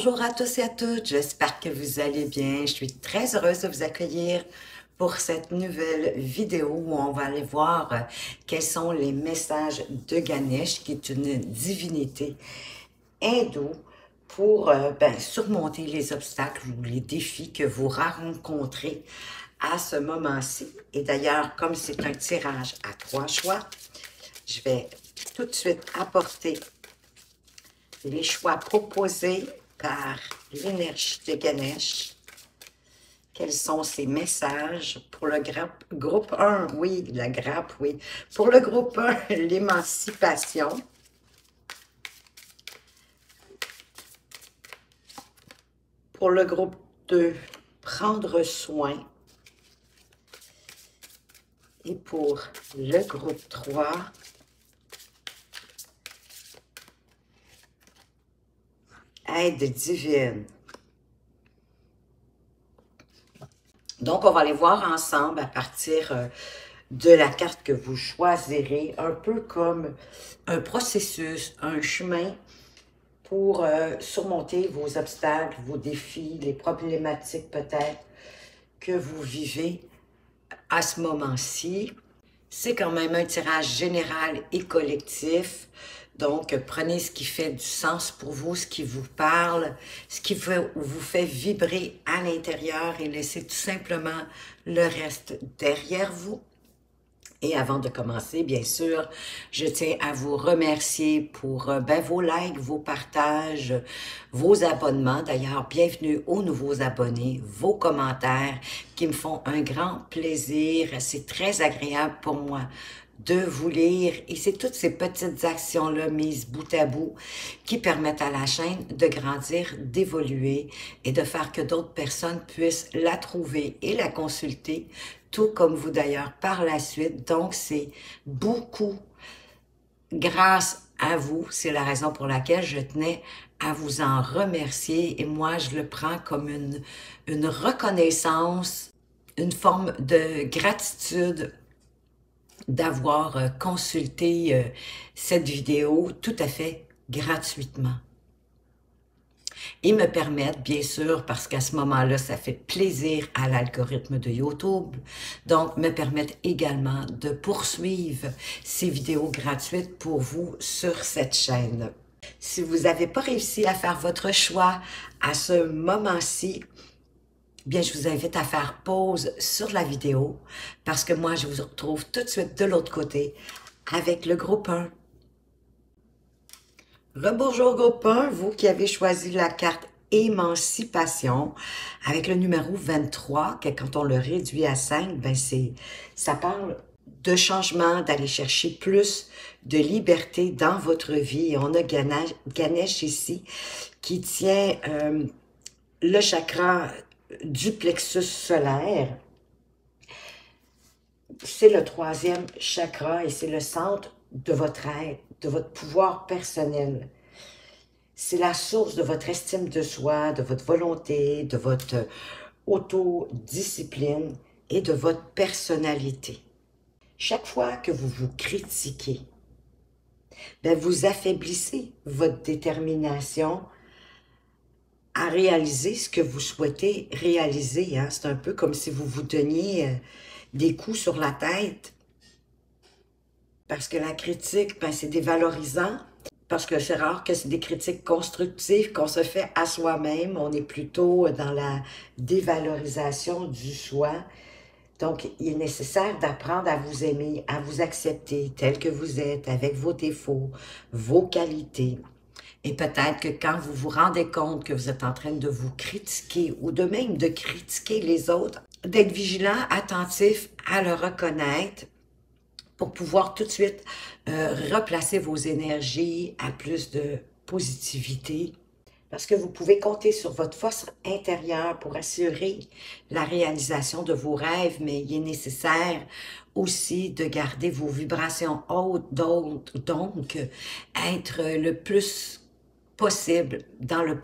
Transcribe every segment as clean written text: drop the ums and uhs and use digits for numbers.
Bonjour à tous et à toutes, j'espère que vous allez bien. Je suis très heureuse de vous accueillir pour cette nouvelle vidéo où on va aller voir quels sont les messages de Ganesh, qui est une divinité hindoue, pour surmonter les obstacles ou les défis que vous rencontrez à ce moment-ci. Et d'ailleurs, comme c'est un tirage à 3 choix, je vais tout de suite apporter les choix proposés par l'énergie de Ganesh. Quels sont ces messages pour le groupe 1? Oui, la grappe, oui. Pour le groupe 1, l'émancipation. Pour le groupe 2, prendre soin. Et pour le groupe 3, aide divine. Donc, on va aller voir ensemble à partir de la carte que vous choisirez, un peu comme un processus, un chemin pour surmonter vos obstacles, vos défis, les problématiques peut-être que vous vivez à ce moment-ci. C'est quand même un tirage général et collectif. Donc, prenez ce qui fait du sens pour vous, ce qui vous parle, ce qui vous fait vibrer à l'intérieur et laissez tout simplement le reste derrière vous. Et avant de commencer, bien sûr, je tiens à vous remercier pour vos likes, vos partages, vos abonnements. D'ailleurs, bienvenue aux nouveaux abonnés, vos commentaires qui me font un grand plaisir. C'est très agréable pour moi de vous lire et c'est toutes ces petites actions-là mises bout à bout qui permettent à la chaîne de grandir, d'évoluer et de faire que d'autres personnes puissent la trouver et la consulter, tout comme vous d'ailleurs par la suite. Donc c'est beaucoup grâce à vous, c'est la raison pour laquelle je tenais à vous en remercier et moi je le prends comme une reconnaissance, une forme de gratitude d'avoir consulté cette vidéo tout à fait gratuitement. Et me permettre, bien sûr, parce qu'à ce moment-là, ça fait plaisir à l'algorithme de YouTube, donc me permettre également de poursuivre ces vidéos gratuites pour vous sur cette chaîne. Si vous n'avez pas réussi à faire votre choix à ce moment-ci, bien, je vous invite à faire pause sur la vidéo parce que moi, je vous retrouve tout de suite de l'autre côté avec le groupe 1. Rebonjour groupe 1, vous qui avez choisi la carte Émancipation avec le numéro 23, que quand on le réduit à 5, ben ça parle de changement, d'aller chercher plus de liberté dans votre vie. Et on a Ganesh ici qui tient le chakra du plexus solaire. C'est le 3e chakra et c'est le centre de votre être, de votre pouvoir personnel. C'est la source de votre estime de soi, de votre volonté, de votre autodiscipline et de votre personnalité. Chaque fois que vous vous critiquez, ben vous affaiblissez votre détermination à réaliser ce que vous souhaitez réaliser. Hein? C'est un peu comme si vous vous donniez des coups sur la tête. Parce que la critique, ben, c'est dévalorisant. Parce que c'est rare que c'est des critiques constructives qu'on se fait à soi-même. On est plutôt dans la dévalorisation du soi. Donc, il est nécessaire d'apprendre à vous aimer, à vous accepter tel que vous êtes, avec vos défauts, vos qualités. Et peut-être que quand vous vous rendez compte que vous êtes en train de vous critiquer ou de même de critiquer les autres, d'être vigilant, attentif à le reconnaître pour pouvoir tout de suite replacer vos énergies à plus de positivité. Parce que vous pouvez compter sur votre force intérieure pour assurer la réalisation de vos rêves, mais il est nécessaire aussi de garder vos vibrations hautes, donc être le plus possible dans le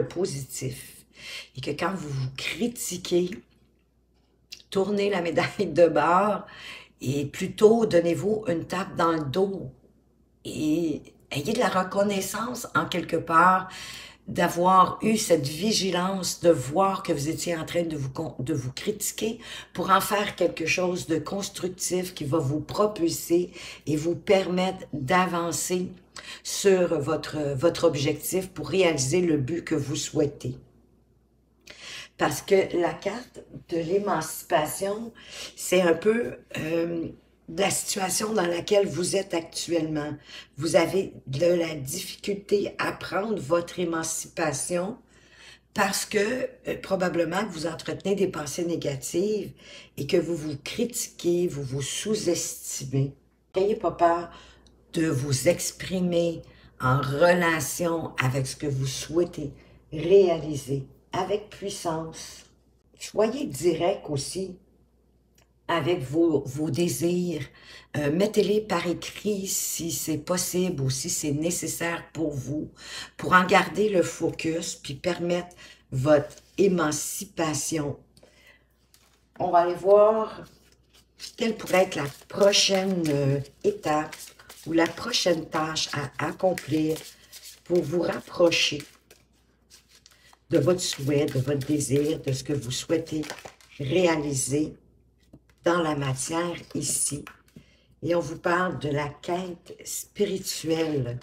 positif. Et que quand vous vous critiquez, tournez la médaille de bord et plutôt donnez-vous une tape dans le dos et ayez de la reconnaissance en quelque part d'avoir eu cette vigilance, de voir que vous étiez en train de vous critiquer pour en faire quelque chose de constructif qui va vous propulser et vous permettre d'avancer sur votre objectif pour réaliser le but que vous souhaitez. Parce que la carte de l'émancipation, c'est un peu la situation dans laquelle vous êtes actuellement. Vous avez de la difficulté à prendre votre émancipation parce que probablement que vous entretenez des pensées négatives et que vous vous critiquez, vous vous sous-estimez. N'ayez pas peur de vous exprimer en relation avec ce que vous souhaitez réaliser avec puissance. Soyez direct aussi avec vos désirs. Mettez-les par écrit si c'est possible ou si c'est nécessaire pour vous, pour en garder le focus puis permettre votre émancipation. On va aller voir quelle pourrait être la prochaine étape ou la prochaine tâche à accomplir pour vous rapprocher de votre souhait, de votre désir, de ce que vous souhaitez réaliser dans la matière ici. Et on vous parle de la quête spirituelle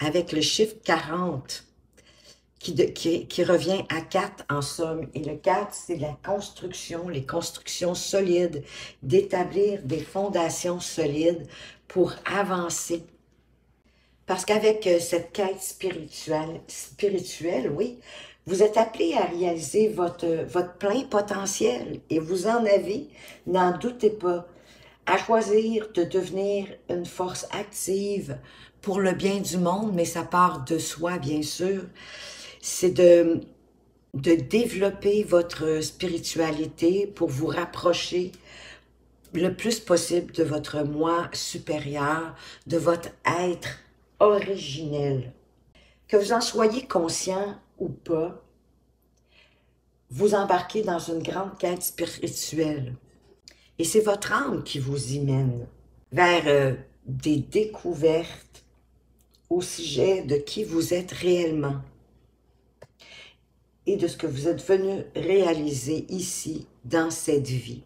avec le chiffre 40 qui revient à 4 en somme. Et le 4, c'est la construction, les constructions solides, d'établir des fondations solides pour avancer. Parce qu'avec cette quête spirituelle, oui, vous êtes appelé à réaliser votre plein potentiel et vous en avez, n'en doutez pas, à choisir de devenir une force active pour le bien du monde, mais ça part de soi, bien sûr. C'est de développer votre spiritualité pour vous rapprocher le plus possible de votre moi supérieur, de votre être originel. Que vous en soyez conscient ou pas, vous embarquez dans une grande quête spirituelle. Et c'est votre âme qui vous y mène vers des découvertes au sujet de qui vous êtes réellement et de ce que vous êtes venu réaliser ici, dans cette vie.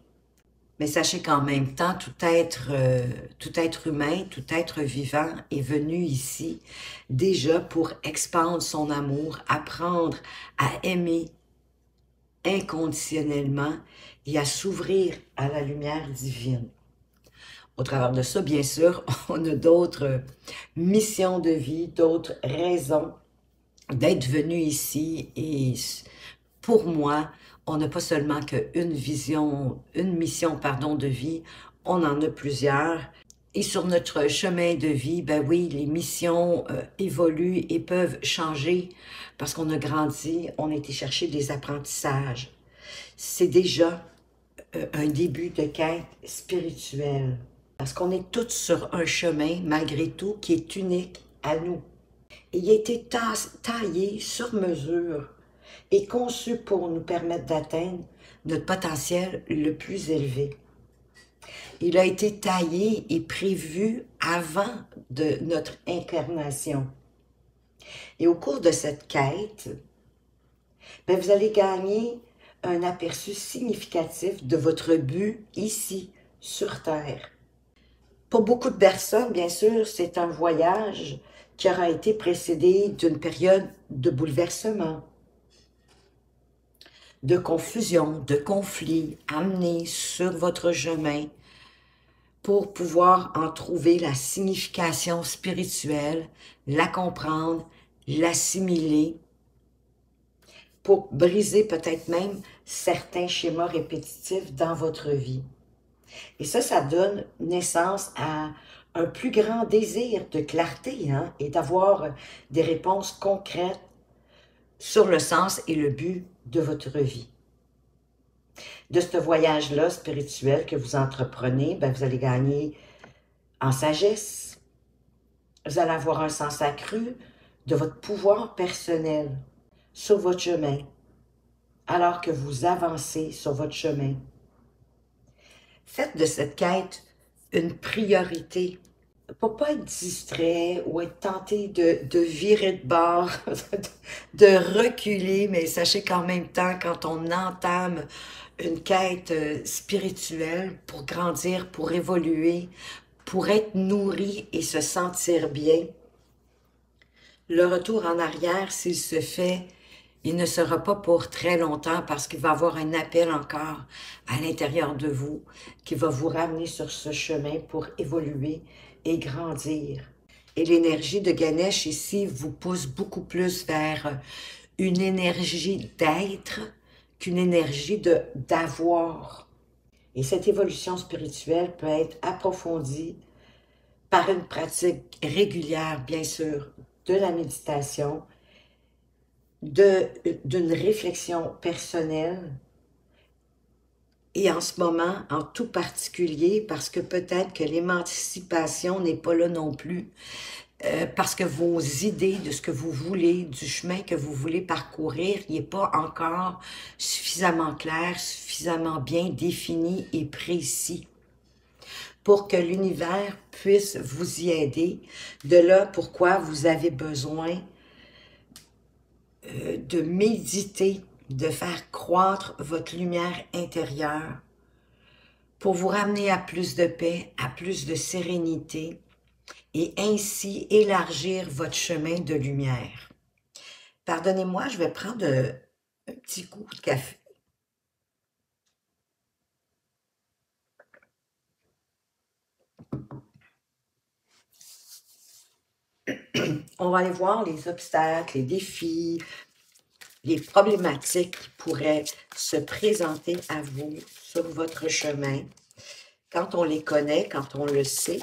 Mais sachez qu'en même temps, tout être humain, tout être vivant est venu ici déjà pour expandre son amour, apprendre à aimer inconditionnellement et à s'ouvrir à la lumière divine. Au travers de ça, bien sûr, on a d'autres missions de vie, d'autres raisons d'être venu ici. Et pour moi, on n'a pas seulement qu'une mission de vie, on en a plusieurs. Et sur notre chemin de vie, ben oui, les missions évoluent et peuvent changer parce qu'on a grandi, on a été chercher des apprentissages. C'est déjà un début de quête spirituelle. Parce qu'on est tous sur un chemin, malgré tout, qui est unique à nous. Et il a été taillé sur mesure et conçu pour nous permettre d'atteindre notre potentiel le plus élevé. Il a été taillé et prévu avant de notre incarnation. Et au cours de cette quête, ben vous allez gagner un aperçu significatif de votre but ici, sur Terre. Pour beaucoup de personnes, bien sûr, c'est un voyage qui aura été précédé d'une période de bouleversement, de confusion, de conflit amené sur votre chemin pour pouvoir en trouver la signification spirituelle, la comprendre, l'assimiler, pour briser peut-être même certains schémas répétitifs dans votre vie. Et ça donne naissance à un plus grand désir de clarté et d'avoir des réponses concrètes sur le sens et le but de votre vie. De ce voyage-là spirituel que vous entreprenez, ben vous allez gagner en sagesse. Vous allez avoir un sens accru de votre pouvoir personnel sur votre chemin, alors que vous avancez sur votre chemin. Faites de cette quête une priorité. pour pas être distrait ou être tenté de virer de bord, de reculer, mais sachez qu'en même temps, quand on entame une quête spirituelle pour grandir, pour évoluer, pour être nourri et se sentir bien, le retour en arrière, s'il se fait, il ne sera pas pour très longtemps parce qu'il va y avoir un appel encore à l'intérieur de vous qui va vous ramener sur ce chemin pour évoluer et grandir. Et l'énergie de Ganesh ici vous pousse beaucoup plus vers une énergie d'être qu'une énergie d'avoir. Et cette évolution spirituelle peut être approfondie par une pratique régulière, bien sûr, de la méditation, d'une réflexion personnelle, et en ce moment, en tout particulier, parce que peut-être que l'émancipation n'est pas là non plus, parce que vos idées de ce que vous voulez, du chemin que vous voulez parcourir, il n'est pas encore suffisamment clair, suffisamment bien défini et précis pour que l'univers puisse vous y aider. De là pourquoi vous avez besoin de méditer, de faire croître votre lumière intérieure pour vous ramener à plus de paix, à plus de sérénité et ainsi élargir votre chemin de lumière. Pardonnez-moi, je vais prendre un petit coup de café. On va aller voir les obstacles, les défis, les problématiques qui pourraient se présenter à vous sur votre chemin. Quand on les connaît, quand on le sait,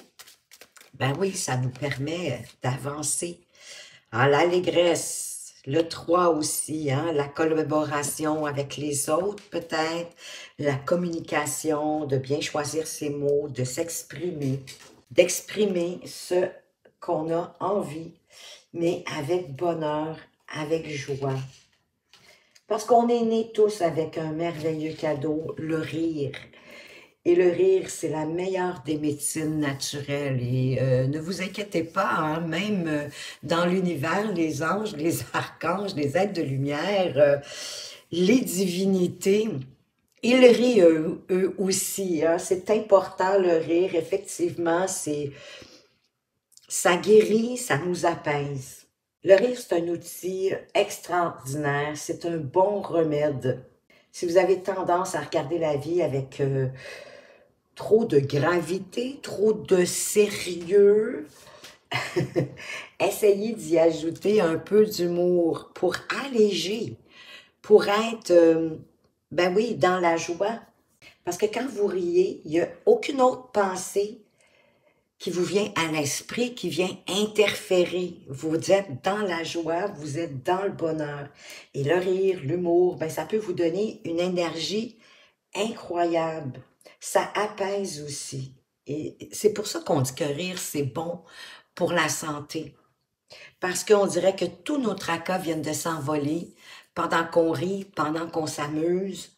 ben oui, ça nous permet d'avancer. L'allégresse, le 3 aussi, hein, la collaboration avec les autres peut-être, la communication, de bien choisir ses mots, de s'exprimer, d'exprimer ce qu'on a envie, mais avec bonheur, avec joie. Parce qu'on est nés tous avec un merveilleux cadeau, le rire. Et le rire, c'est la meilleure des médecines naturelles. Et ne vous inquiétez pas, hein, même dans l'univers, les anges, les archanges, les êtres de lumière, les divinités, ils rient eux aussi. Hein. C'est important le rire, effectivement, ça guérit, ça nous apaise. Le rire, c'est un outil extraordinaire, c'est un bon remède. Si vous avez tendance à regarder la vie avec trop de gravité, trop de sérieux, essayez d'y ajouter un peu d'humour pour alléger, pour être, ben oui, dans la joie. Parce que quand vous riez, il n'y a aucune autre pensée qui vous vient à l'esprit, qui vient interférer. Vous êtes dans la joie, vous êtes dans le bonheur. Et le rire, l'humour, ben ça peut vous donner une énergie incroyable. Ça apaise aussi. Et c'est pour ça qu'on dit que rire, c'est bon pour la santé. Parce qu'on dirait que tous nos tracas viennent de s'envoler pendant qu'on rit, pendant qu'on s'amuse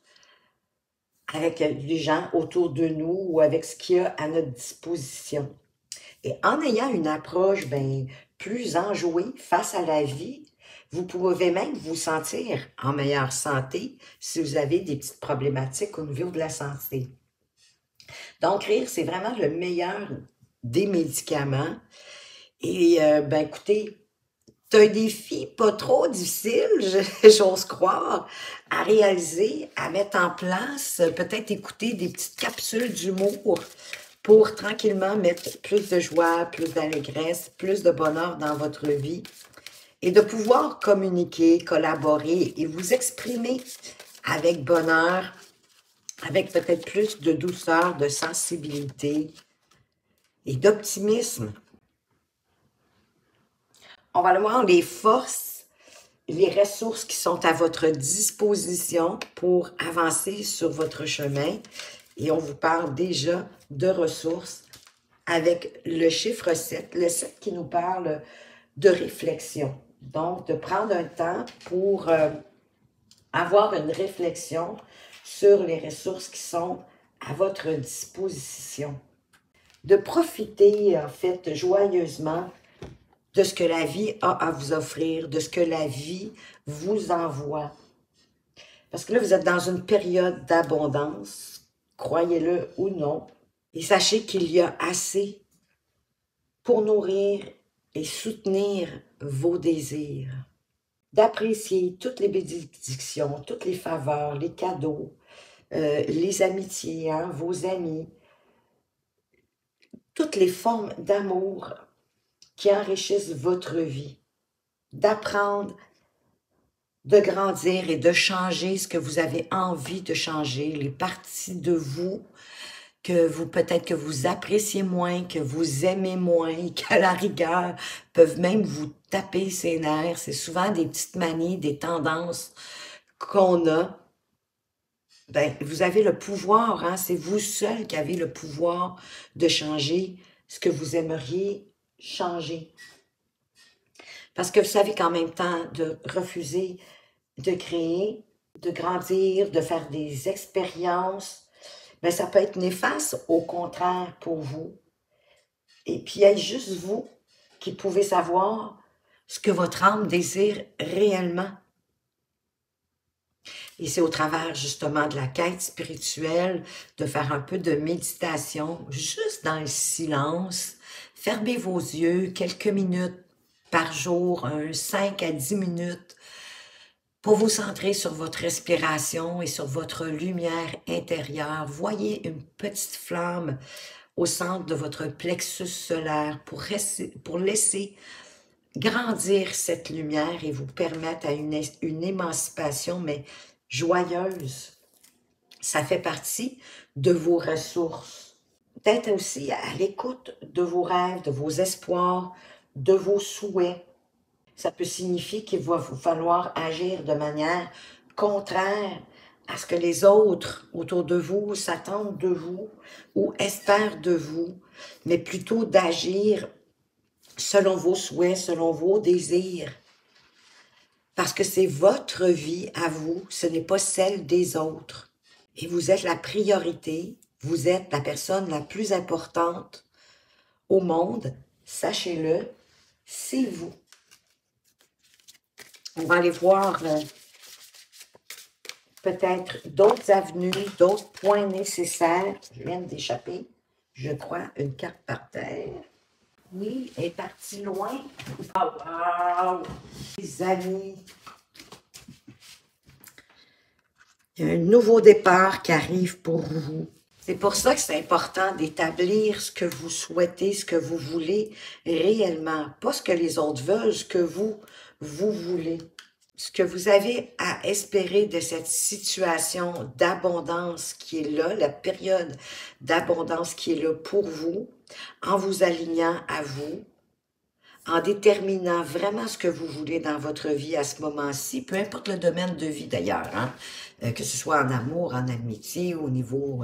avec les gens autour de nous ou avec ce qu'il y a à notre disposition. Et en ayant une approche plus enjouée face à la vie, vous pouvez même vous sentir en meilleure santé si vous avez des petites problématiques au niveau de la santé. Donc, rire, c'est vraiment le meilleur des médicaments. Et, écoutez, c'est un défi pas trop difficile, j'ose croire, à réaliser, à mettre en place, peut-être écouter des petites capsules d'humour pour tranquillement mettre plus de joie, plus d'allégresse, plus de bonheur dans votre vie et de pouvoir communiquer, collaborer et vous exprimer avec bonheur, avec peut-être plus de douceur, de sensibilité et d'optimisme. On va aller voir les forces, les ressources qui sont à votre disposition pour avancer sur votre chemin. Et on vous parle déjà de ressources avec le chiffre 7, le 7 qui nous parle de réflexion. Donc, de prendre un temps pour avoir une réflexion sur les ressources qui sont à votre disposition. de profiter, en fait, joyeusement de ce que la vie a à vous offrir, de ce que la vie vous envoie. Parce que là, vous êtes dans une période d'abondance, croyez-le ou non, et sachez qu'il y a assez pour nourrir et soutenir vos désirs, d'apprécier toutes les bénédictions, toutes les faveurs, les cadeaux, les amitiés, hein, vos amis, toutes les formes d'amour qui enrichissent votre vie, d'apprendre, de grandir et de changer ce que vous avez envie de changer, les parties de vous que vous peut-être que vous appréciez moins, que vous aimez moins, qu'à la rigueur peuvent même vous taper ses nerfs. C'est souvent des petites manies, des tendances qu'on a. Ben, vous avez le pouvoir, hein? C'est vous seul qui avez le pouvoir de changer ce que vous aimeriez changer. Parce que vous savez qu'en même temps, de refuser de créer, de grandir, de faire des expériences, mais ça peut être néfaste, au contraire, pour vous. Et puis, il y a juste vous qui pouvez savoir ce que votre âme désire réellement. Et c'est au travers, justement, de la quête spirituelle, de faire un peu de méditation, juste dans le silence. Fermez vos yeux quelques minutes par jour, 5 à 10 minutes, pour vous centrer sur votre respiration et sur votre lumière intérieure. Voyez une petite flamme au centre de votre plexus solaire pour laisser grandir cette lumière et vous permettre à une émancipation, mais joyeuse. Ça fait partie de vos ressources. D'être aussi à l'écoute de vos rêves, de vos espoirs, de vos souhaits. Ça peut signifier qu'il va vous falloir agir de manière contraire à ce que les autres autour de vous s'attendent de vous ou espèrent de vous, mais plutôt d'agir selon vos souhaits, selon vos désirs. Parce que c'est votre vie à vous, ce n'est pas celle des autres. Et vous êtes la priorité, vous êtes la personne la plus importante au monde, sachez-le, c'est vous. On va aller voir peut-être d'autres avenues, d'autres points nécessaires. Je viens d'échapper, je crois, une carte par terre. Oui, elle est partie loin. Oh, wow! Les amis, il y a un nouveau départ qui arrive pour vous. C'est pour ça que c'est important d'établir ce que vous souhaitez, ce que vous voulez réellement. Pas ce que les autres veulent, ce que vous voulez. Ce que vous avez à espérer de cette situation d'abondance qui est là, la période d'abondance qui est là pour vous, en vous alignant à vous, en déterminant vraiment ce que vous voulez dans votre vie à ce moment-ci, peu importe le domaine de vie d'ailleurs, hein, que ce soit en amour, en amitié, au niveau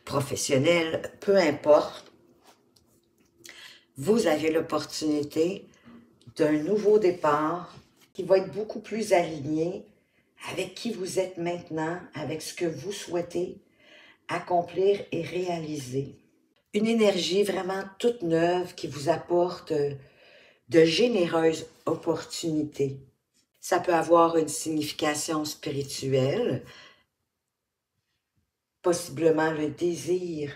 professionnel, peu importe, vous avez l'opportunité d'un nouveau départ qui va être beaucoup plus aligné avec qui vous êtes maintenant, avec ce que vous souhaitez accomplir et réaliser. Une énergie vraiment toute neuve qui vous apporte de généreuses opportunités. Ça peut avoir une signification spirituelle, possiblement le désir,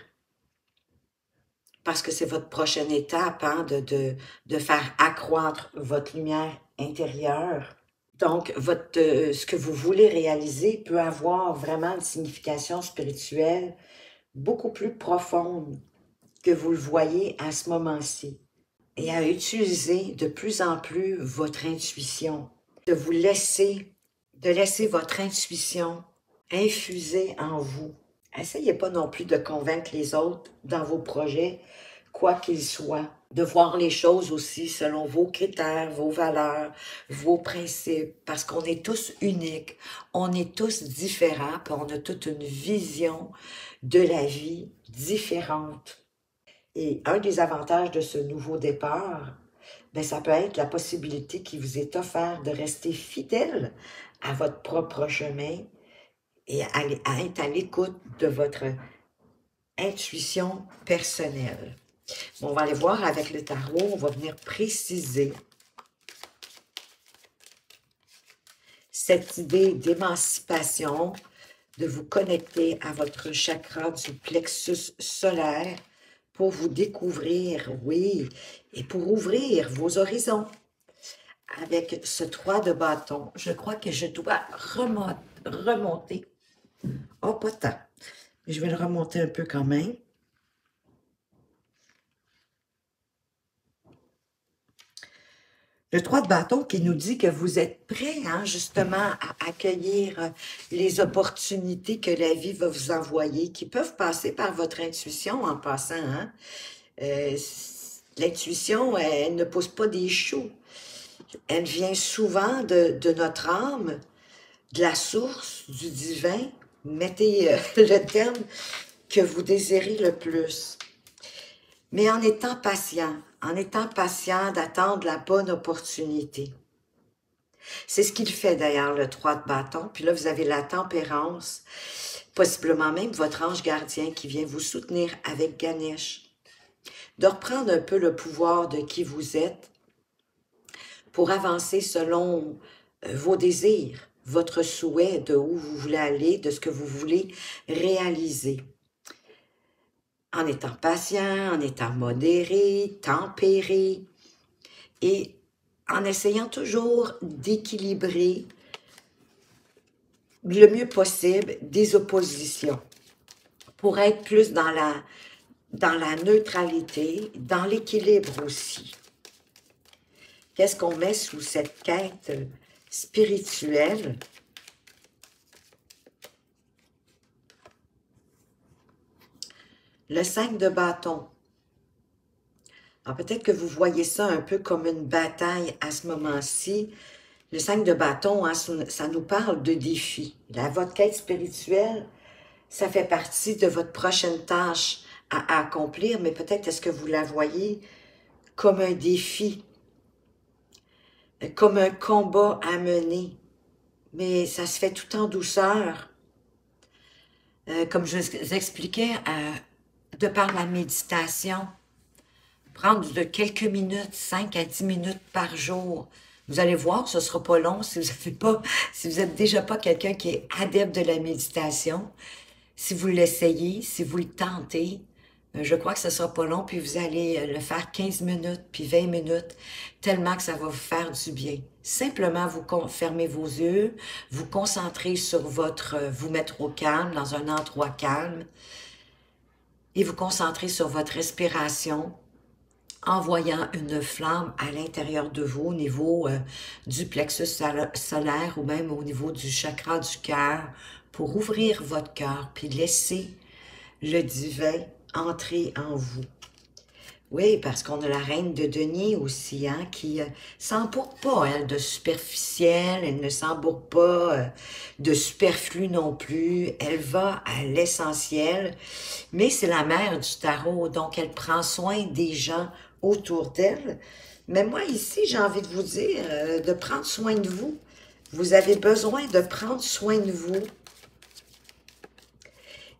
parce que c'est votre prochaine étape, hein, de faire accroître votre lumière intérieure. Donc, ce que vous voulez réaliser peut avoir vraiment une signification spirituelle beaucoup plus profonde que vous le voyez à ce moment-ci. Et à utiliser de plus en plus votre intuition, de laisser votre intuition infuser en vous. Essayez pas non plus de convaincre les autres dans vos projets, quoi qu'ils soient. De voir les choses aussi selon vos critères, vos valeurs, vos principes, parce qu'on est tous uniques, on est tous différents, puis on a toute une vision de la vie différente. Et un des avantages de ce nouveau départ, ben, ça peut être la possibilité qui vous est offerte de rester fidèle à votre propre chemin et à être à l'écoute de votre intuition personnelle. Bon, on va aller voir avec le tarot, on va venir préciser cette idée d'émancipation, de vous connecter à votre chakra du plexus solaire pour vous découvrir, oui, et pour ouvrir vos horizons. Avec ce 3 de bâton, je crois que je dois remonter. Oh, pas tant. Mais je vais le remonter un peu quand même. Le 3 de bâton qui nous dit que vous êtes prêt, hein, justement, à accueillir les opportunités que la vie va vous envoyer, qui peuvent passer par votre intuition en passant. Hein. L'intuition, elle ne pousse pas des choux. Elle vient souvent de notre âme, de la source, du divin. Mettez le terme que vous désirez le plus. Mais en étant patient d'attendre la bonne opportunité. C'est ce qu'il fait d'ailleurs, le 3 de bâton. Puis là, vous avez la tempérance, possiblement même votre ange gardien qui vient vous soutenir avec Ganesh. De reprendre un peu le pouvoir de qui vous êtes pour avancer selon vos désirs, votre souhait, de où vous voulez aller, de ce que vous voulez réaliser. En étant patient, en étant modéré, tempéré, et en essayant toujours d'équilibrer le mieux possible des oppositions pour être plus dans la neutralité, dans l'équilibre aussi. Qu'est-ce qu'on met sous cette quête spirituelle? Le 5 de bâton. Alors peut-être que vous voyez ça un peu comme une bataille à ce moment-ci. Le 5 de bâton, hein, ça nous parle de défis. Votre quête spirituelle, ça fait partie de votre prochaine tâche à accomplir, mais peut-être est-ce que vous la voyez comme un défi, comme un combat à mener. Mais ça se fait tout en douceur. Comme je vous expliquais, de par la méditation, prendre de quelques minutes, 5 à 10 minutes par jour. Vous allez voir, ce ne sera pas long si vous n'êtes déjà pas quelqu'un qui est adepte de la méditation. Si vous l'essayez, si vous le tentez, je crois que ce ne sera pas long, puis vous allez le faire 15 minutes, puis 20 minutes, tellement que ça va vous faire du bien. Simplement, vous fermez vos yeux, vous concentrez sur vous mettre au calme, dans un endroit calme, et vous concentrez sur votre respiration, en voyant une flamme à l'intérieur de vous, au niveau du plexus solaire ou même au niveau du chakra du cœur, pour ouvrir votre cœur, puis laisser le divin entrer en vous. Oui, parce qu'on a la reine de denier aussi, hein, qui s'embourbe pas, elle, de superficiel, elle ne s'embourbe pas de superflu non plus, elle va à l'essentiel, mais c'est la mère du tarot, donc elle prend soin des gens autour d'elle. Mais moi, ici, j'ai envie de vous dire de prendre soin de vous. Vous avez besoin de prendre soin de vous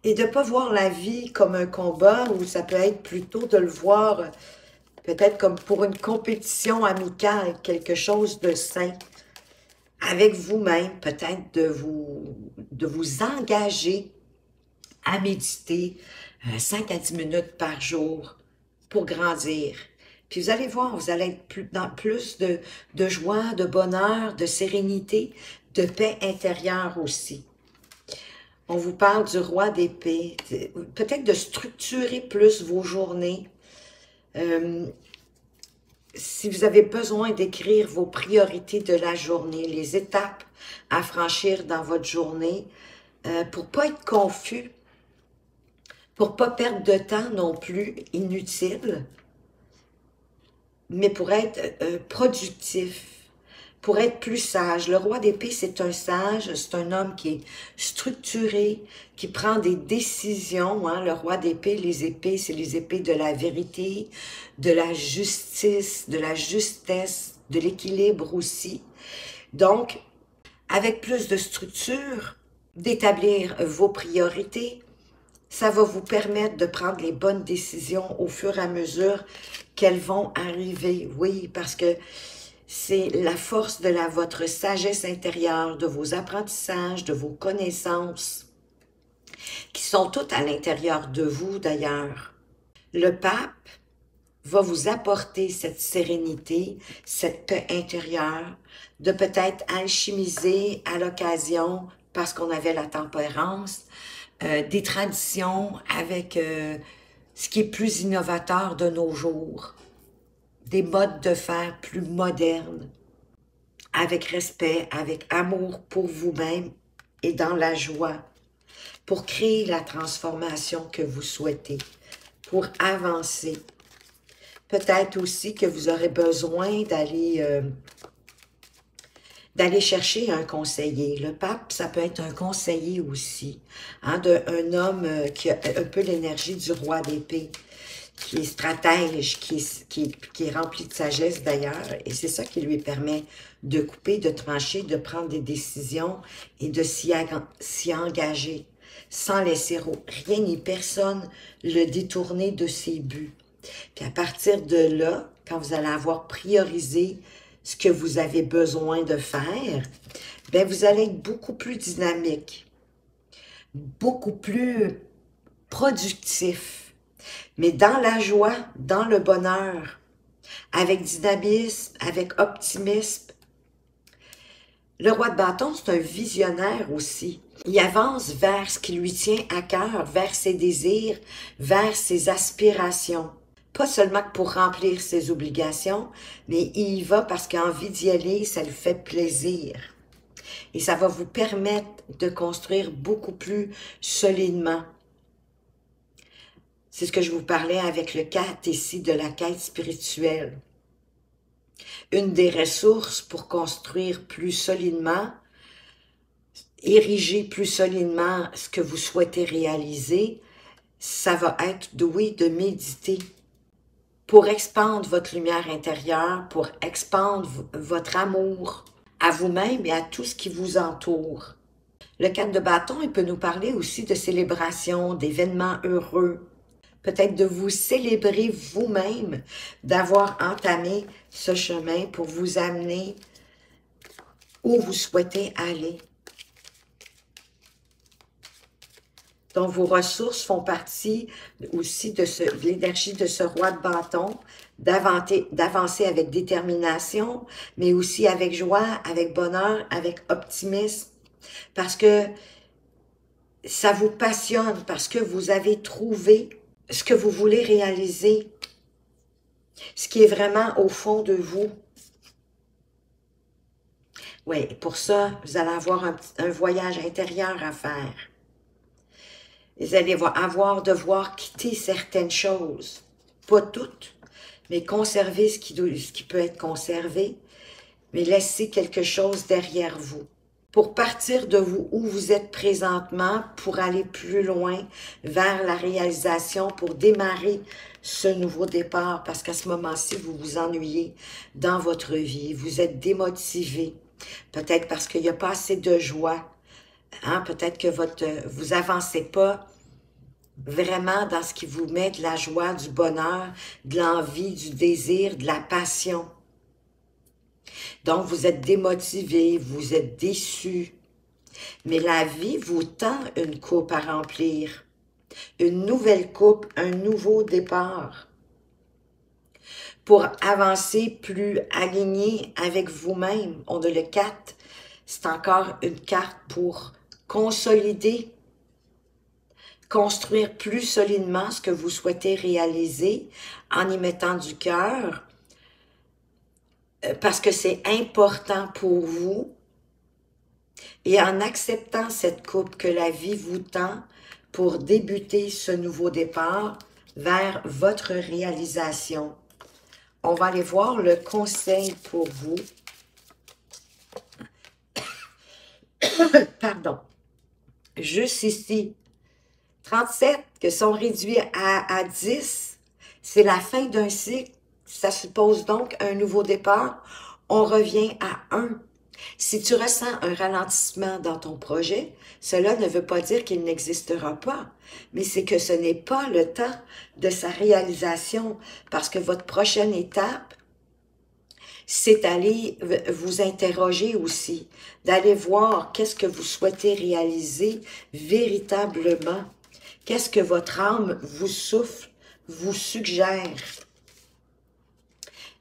et de ne pas voir la vie comme un combat, ou ça peut être plutôt de le voir peut-être comme pour une compétition amicale, quelque chose de sain. Avec vous-même, peut-être de vous engager à méditer 5 à 10 minutes par jour pour grandir. Puis vous allez voir, vous allez être dans plus de joie, de bonheur, de sérénité, de paix intérieure aussi. On vous parle du roi d'épée, peut-être de structurer plus vos journées. Si vous avez besoin d'écrire vos priorités de la journée, les étapes à franchir dans votre journée, pour ne pas être confus, pour ne pas perdre de temps non plus inutile, mais pour être productif, pour être plus sage. Le roi d'épée, c'est un sage, c'est un homme qui est structuré, qui prend des décisions. Hein. Le roi d'épée, les épées, c'est les épées de la vérité, de la justice, de la justesse, de l'équilibre aussi. Donc, avec plus de structure, d'établir vos priorités, Ça va vous permettre de prendre les bonnes décisions au fur et à mesure qu'elles vont arriver. Oui, parce que c'est la force de votre sagesse intérieure, de vos apprentissages, de vos connaissances, qui sont toutes à l'intérieur de vous d'ailleurs. Le pape va vous apporter cette sérénité, cette paix intérieure, de peut-être alchimiser à l'occasion, parce qu'on avait la tempérance, des traditions avec ce qui est plus innovateur de nos jours, des modes de faire plus modernes, avec respect, avec amour pour vous-même et dans la joie, pour créer la transformation que vous souhaitez, pour avancer. Peut-être aussi que vous aurez besoin d'aller chercher un conseiller. Le pape, ça peut être un conseiller aussi, hein, un homme qui a un peu l'énergie du roi d'épée, qui est stratège, qui est rempli de sagesse d'ailleurs, et c'est ça qui lui permet de couper, de trancher, de prendre des décisions et de s'y engager, sans laisser rien ni personne le détourner de ses buts. Puis à partir de là, quand vous allez avoir priorisé ce que vous avez besoin de faire, bien vous allez être beaucoup plus dynamique, beaucoup plus productif, mais dans la joie, dans le bonheur, avec dynamisme, avec optimisme. Le roi de bâton, c'est un visionnaire aussi. Il avance vers ce qui lui tient à cœur, vers ses désirs, vers ses aspirations. Pas seulement pour remplir ses obligations, mais il y va parce qu'il a envie d'y aller, ça lui fait plaisir. Et ça va vous permettre de construire beaucoup plus solidement. C'est ce que je vous parlais avec le 4 ici de la quête spirituelle. Une des ressources pour construire plus solidement, ériger plus solidement ce que vous souhaitez réaliser, ça va être, oui, de méditer pour expandre votre lumière intérieure, pour expandre votre amour à vous-même et à tout ce qui vous entoure. Le 4 de bâton, il peut nous parler aussi de célébration, d'événements heureux, peut-être de vous célébrer vous-même, d'avoir entamé ce chemin pour vous amener où vous souhaitez aller. Donc, vos ressources font partie aussi de l'énergie de ce roi de bâton, d'avancer avec détermination, mais aussi avec joie, avec bonheur, avec optimisme, parce que ça vous passionne, parce que vous avez trouvé ce que vous voulez réaliser, ce qui est vraiment au fond de vous. Oui, pour ça, vous allez avoir un voyage intérieur à faire. Vous allez devoir quitter certaines choses. Pas toutes, mais conserver ce qui peut être conservé, mais laisser quelque chose derrière vous. Pour partir de vous où vous êtes présentement, pour aller plus loin vers la réalisation, pour démarrer ce nouveau départ, parce qu'à ce moment-ci, vous vous ennuyez dans votre vie, vous êtes démotivé, peut-être parce qu'il n'y a pas assez de joie, hein? Peut-être que vous avancez pas vraiment dans ce qui vous met de la joie, du bonheur, de l'envie, du désir, de la passion. Donc, vous êtes démotivé, vous êtes déçu. Mais la vie vous tend une coupe à remplir. Une nouvelle coupe, un nouveau départ. Pour avancer plus aligné avec vous-même. On a le 4. C'est encore une carte pour consolider, construire plus solidement ce que vous souhaitez réaliser en y mettant du cœur, parce que c'est important pour vous, et en acceptant cette coupe que la vie vous tend pour débuter ce nouveau départ vers votre réalisation. On va aller voir le conseil pour vous. Pardon. Juste ici. 37 que sont réduits à 10, c'est la fin d'un cycle. Ça suppose donc un nouveau départ. On revient à 1. Si tu ressens un ralentissement dans ton projet, cela ne veut pas dire qu'il n'existera pas, mais c'est que ce n'est pas le temps de sa réalisation, parce que votre prochaine étape, c'est d'aller vous interroger aussi, d'aller voir qu'est-ce que vous souhaitez réaliser véritablement, qu'est-ce que votre âme vous souffle, vous suggère.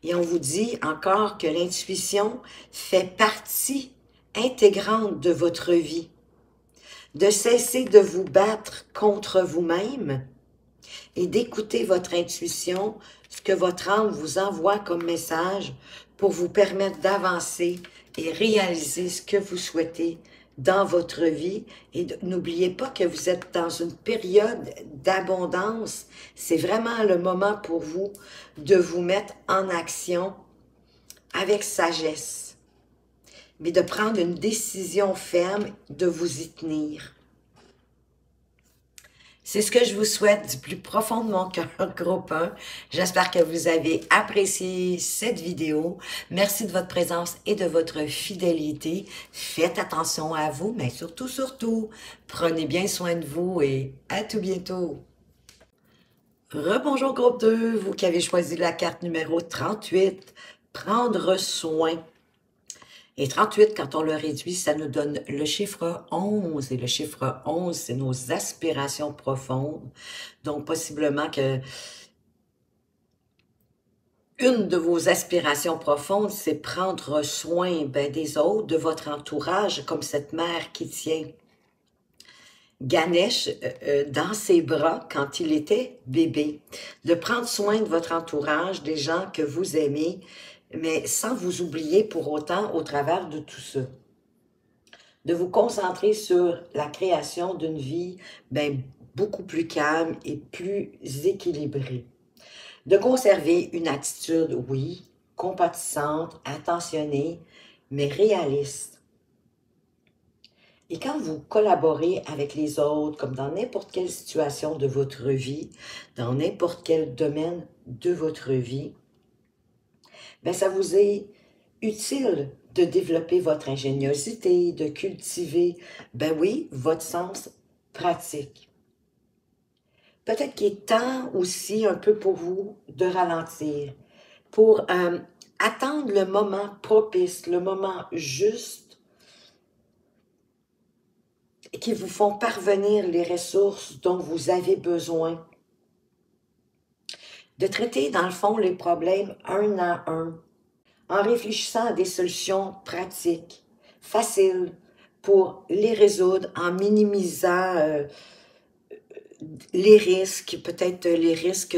Et on vous dit encore que l'intuition fait partie intégrante de votre vie. De cesser de vous battre contre vous-même et d'écouter votre intuition, ce que votre âme vous envoie comme message pour vous permettre d'avancer et réaliser ce que vous souhaitez dans votre vie. Et n'oubliez pas que vous êtes dans une période d'abondance. C'est vraiment le moment pour vous de vous mettre en action avec sagesse, mais de prendre une décision ferme, de vous y tenir. C'est ce que je vous souhaite du plus profond de mon cœur, groupe 1. J'espère que vous avez apprécié cette vidéo. Merci de votre présence et de votre fidélité. Faites attention à vous, mais surtout, prenez bien soin de vous et à tout bientôt. Rebonjour groupe 2, vous qui avez choisi la carte numéro 38, prendre soin. Et 38, quand on le réduit, ça nous donne le chiffre 11. Et le chiffre 11, c'est nos aspirations profondes. Donc, possiblement que une de vos aspirations profondes, c'est prendre soin des autres, de votre entourage, comme cette mère qui tient Ganesh dans ses bras quand il était bébé. De prendre soin de votre entourage, des gens que vous aimez, mais sans vous oublier pour autant au travers de tout ça. De vous concentrer sur la création d'une vie beaucoup plus calme et plus équilibrée. De conserver une attitude, oui, compatissante, attentionnée, mais réaliste. Et quand vous collaborez avec les autres, comme dans n'importe quelle situation de votre vie, dans n'importe quel domaine de votre vie, ça vous est utile de développer votre ingéniosité, de cultiver, oui, votre sens pratique. Peut-être qu'il est temps aussi un peu pour vous de ralentir, pour attendre le moment propice, le moment juste, qui vous font parvenir les ressources dont vous avez besoin. De traiter, dans le fond, les problèmes un à un, en réfléchissant à des solutions pratiques, faciles, pour les résoudre, en minimisant les risques, peut-être les risques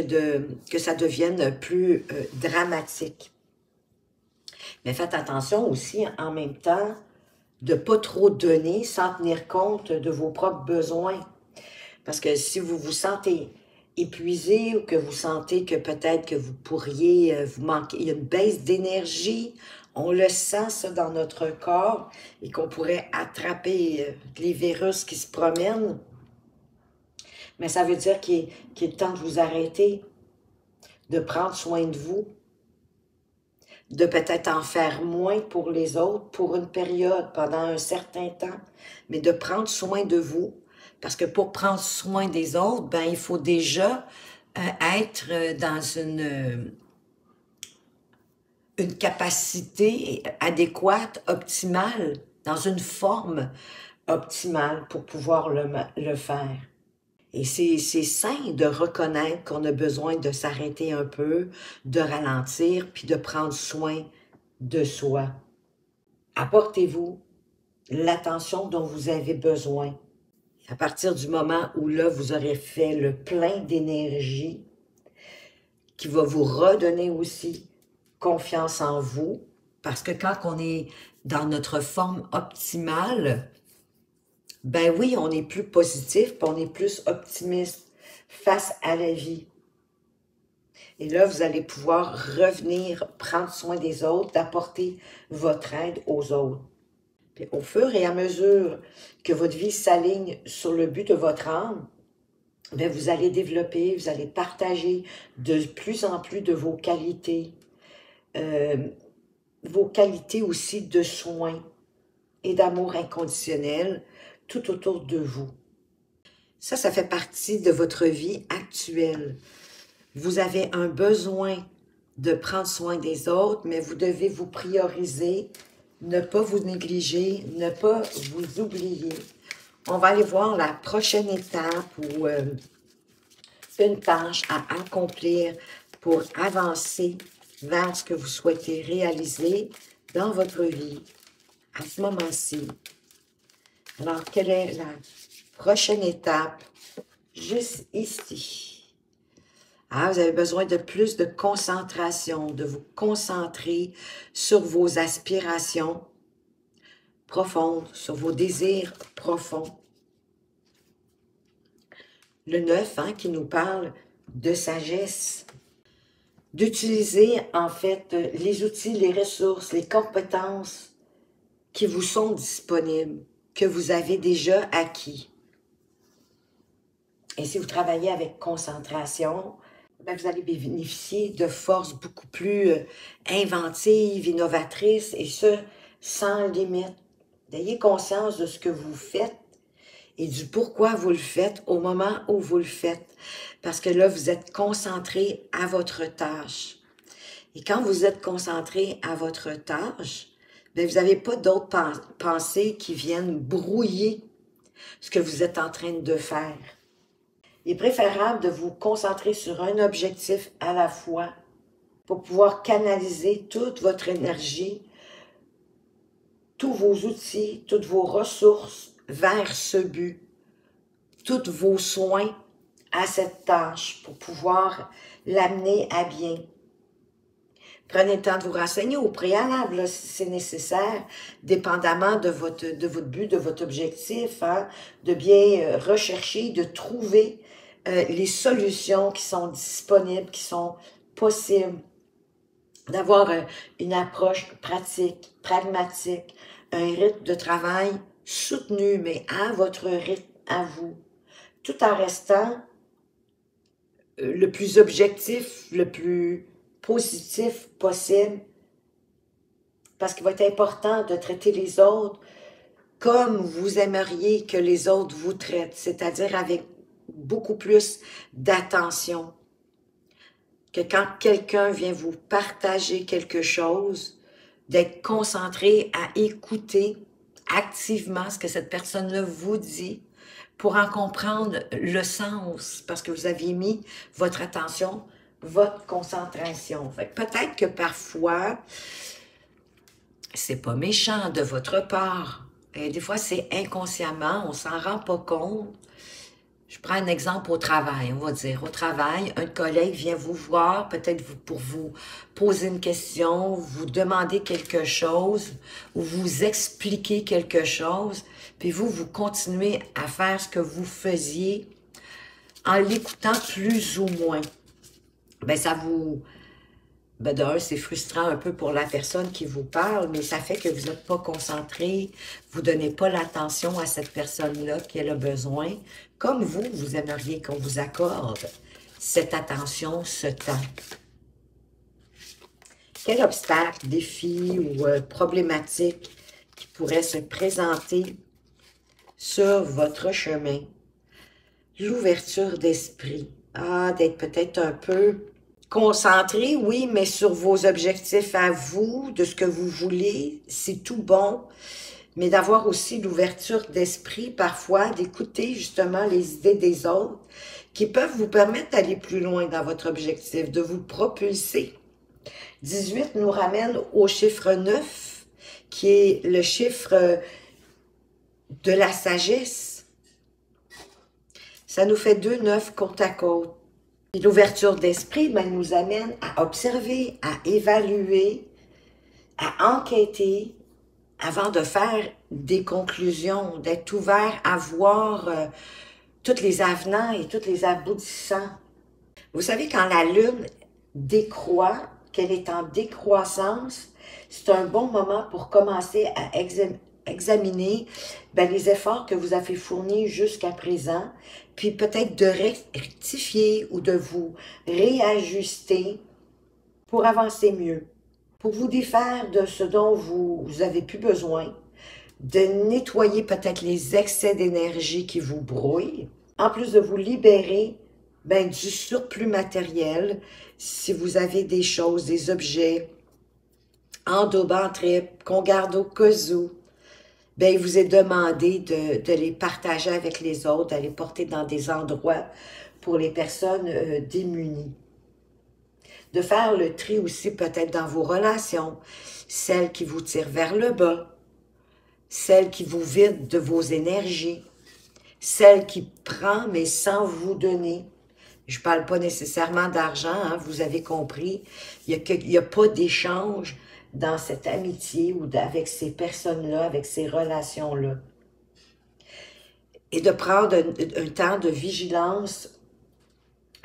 que ça devienne plus dramatique. Mais faites attention aussi, en même temps, de ne pas trop donner sans tenir compte de vos propres besoins. Parce que si vous vous sentez épuisé ou que vous sentez que peut-être que vous pourriez vous manquer, il y a une baisse d'énergie, on le sent ça dans notre corps et qu'on pourrait attraper les virus qui se promènent, mais ça veut dire qu'il est temps de vous arrêter, de prendre soin de vous, de peut-être en faire moins pour les autres, pour une période, pendant un certain temps, mais de prendre soin de vous. Parce que pour prendre soin des autres, il faut déjà être dans une capacité adéquate, optimale, dans une forme optimale pour pouvoir le faire. Et c'est sain de reconnaître qu'on a besoin de s'arrêter un peu, de ralentir, puis de prendre soin de soi. Apportez-vous l'attention dont vous avez besoin. À partir du moment où là, vous aurez fait le plein d'énergie, qui va vous redonner aussi confiance en vous, parce que quand on est dans notre forme optimale, oui, on est plus positif, puis on est plus optimiste face à la vie. Et là, vous allez pouvoir revenir prendre soin des autres, d'apporter votre aide aux autres. Puis au fur et à mesure que votre vie s'aligne sur le but de votre âme, vous allez développer, vous allez partager de plus en plus de vos qualités, vos qualités aussi de soins et d'amour inconditionnel tout autour de vous. Ça fait partie de votre vie actuelle. Vous avez un besoin de prendre soin des autres, mais vous devez vous prioriser, ne pas vous négliger, ne pas vous oublier. On va aller voir la prochaine étape ou une tâche à accomplir pour avancer vers ce que vous souhaitez réaliser dans votre vie à ce moment-ci. Alors, quelle est la prochaine étape? Juste ici. Ah, vous avez besoin de plus de concentration, de vous concentrer sur vos aspirations profondes, sur vos désirs profonds. Le 9, hein, qui nous parle de sagesse. D'utiliser, en fait, les outils, les ressources, les compétences qui vous sont disponibles, que vous avez déjà acquis. Et si vous travaillez avec concentration, ben vous allez bénéficier de forces beaucoup plus inventives, innovatrices, et ce, sans limite. Ayez conscience de ce que vous faites et du pourquoi vous le faites au moment où vous le faites. Parce que là, vous êtes concentré à votre tâche. Et quand vous êtes concentré à votre tâche, bien, vous n'avez pas d'autres pensées qui viennent brouiller ce que vous êtes en train de faire. Il est préférable de vous concentrer sur un objectif à la fois pour pouvoir canaliser toute votre énergie, tous vos outils, toutes vos ressources vers ce but, tous vos soins à cette tâche pour pouvoir l'amener à bien. Prenez le temps de vous renseigner au préalable, là, si c'est nécessaire, dépendamment de votre but, de votre objectif, hein, de bien rechercher, de trouver les solutions qui sont disponibles, qui sont possibles, d'avoir une approche pratique, pragmatique, un rythme de travail soutenu, mais à votre rythme, à vous, tout en restant le plus objectif, le plus positif possible, parce qu'il va être important de traiter les autres comme vous aimeriez que les autres vous traitent, c'est-à-dire avec beaucoup plus d'attention. Que quand quelqu'un vient vous partager quelque chose, d'être concentré à écouter activement ce que cette personne-là vous dit pour en comprendre le sens, parce que vous aviez mis votre attention, votre concentration. Peut-être que parfois, c'est pas méchant de votre part. Et des fois, c'est inconsciemment, on s'en rend pas compte. Je prends un exemple au travail, on va dire. Au travail, un collègue vient vous voir, peut-être pour vous poser une question, vous demander quelque chose, ou vous expliquer quelque chose, puis vous continuez à faire ce que vous faisiez en l'écoutant plus ou moins. Ben ça vous... Ben d'un, c'est frustrant un peu pour la personne qui vous parle, mais ça fait que vous n'êtes pas concentré, vous ne donnez pas l'attention à cette personne-là qui a besoin, comme vous aimeriez qu'on vous accorde cette attention, ce temps. Quel obstacle, défi ou problématique qui pourrait se présenter sur votre chemin? L'ouverture d'esprit. Ah, d'être peut-être un peu concentré, oui, mais sur vos objectifs à vous, de ce que vous voulez, c'est tout bon, mais d'avoir aussi l'ouverture d'esprit parfois, d'écouter justement les idées des autres qui peuvent vous permettre d'aller plus loin dans votre objectif, de vous propulser. 18 nous ramène au chiffre 9, qui est le chiffre de la sagesse. Ça nous fait 2 9 côte à côte. L'ouverture d'esprit nous amène à observer, à évaluer, à enquêter avant de faire des conclusions, d'être ouvert à voir tous les avenants et tous les aboutissants. Vous savez, quand la Lune décroît, qu'elle est en décroissance, c'est un bon moment pour commencer à examiner les efforts que vous avez fournis jusqu'à présent, puis peut-être de rectifier ou de vous réajuster pour avancer mieux. pour vous défaire de ce dont vous avez plus besoin, de nettoyer peut-être les excès d'énergie qui vous brouillent, en plus de vous libérer du surplus matériel, si vous avez des choses, des objets en double, en triple, qu'on garde au cas où, il vous est demandé de les partager avec les autres, d'aller porter dans des endroits pour les personnes démunies. De faire le tri aussi peut-être dans vos relations, celles qui vous tirent vers le bas, celles qui vous vident de vos énergies, celles qui prend mais sans vous donner. Je ne parle pas nécessairement d'argent, hein, vous avez compris. Il n'y a pas d'échange dans cette amitié ou avec ces personnes-là, avec ces relations-là. Et de prendre un temps de vigilance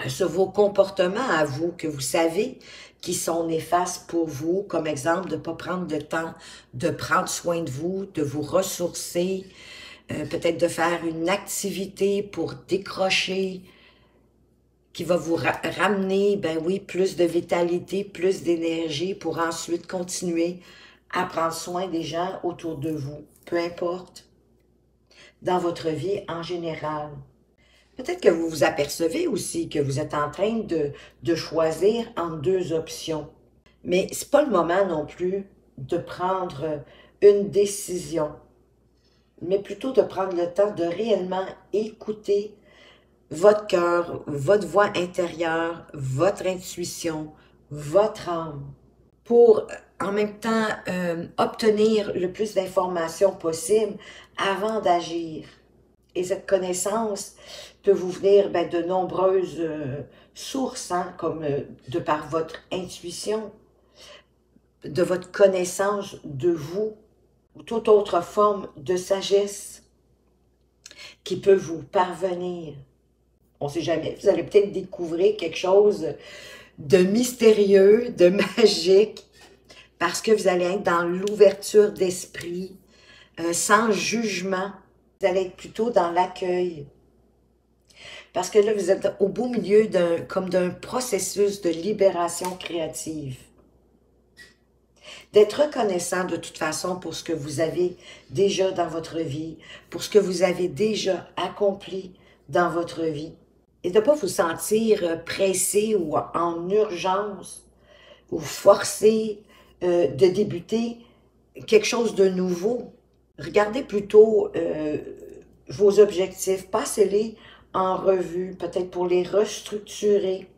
sur vos comportements à vous, que vous savez qui sont néfastes pour vous, comme exemple de ne pas prendre le temps de prendre soin de vous ressourcer, peut-être de faire une activité pour décrocher, qui va vous ramener, plus de vitalité, plus d'énergie pour ensuite continuer à prendre soin des gens autour de vous, peu importe, dans votre vie en général. Peut-être que vous vous apercevez aussi que vous êtes en train de choisir entre deux options. Mais ce n'est pas le moment non plus de prendre une décision, mais plutôt de prendre le temps de réellement écouter votre cœur, votre voix intérieure, votre intuition, votre âme, pour en même temps obtenir le plus d'informations possible avant d'agir. Et cette connaissance peut vous venir de nombreuses sources, hein, comme de par votre intuition, de votre connaissance de vous, ou toute autre forme de sagesse qui peut vous parvenir. On ne sait jamais, vous allez peut-être découvrir quelque chose de mystérieux, de magique, parce que vous allez être dans l'ouverture d'esprit, sans jugement. Vous allez être plutôt dans l'accueil. Parce que là, vous êtes au beau milieu d'un processus de libération créative. D'être reconnaissant de toute façon pour ce que vous avez déjà dans votre vie, pour ce que vous avez déjà accompli dans votre vie. Et de ne pas vous sentir pressé ou en urgence ou forcé de débuter quelque chose de nouveau. Regardez plutôt vos objectifs, passez-les en revue, peut-être pour les restructurer.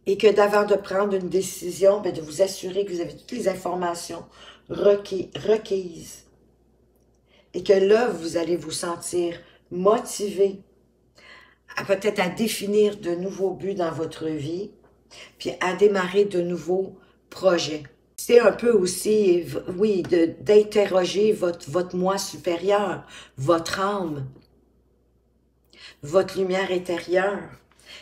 Et que d'avant de prendre une décision, de vous assurer que vous avez toutes les informations requises. Et que là, vous allez vous sentir motivé peut-être à définir de nouveaux buts dans votre vie, puis à démarrer de nouveaux projets. C'est un peu aussi, oui, d'interroger votre moi supérieur, votre âme, votre lumière intérieure.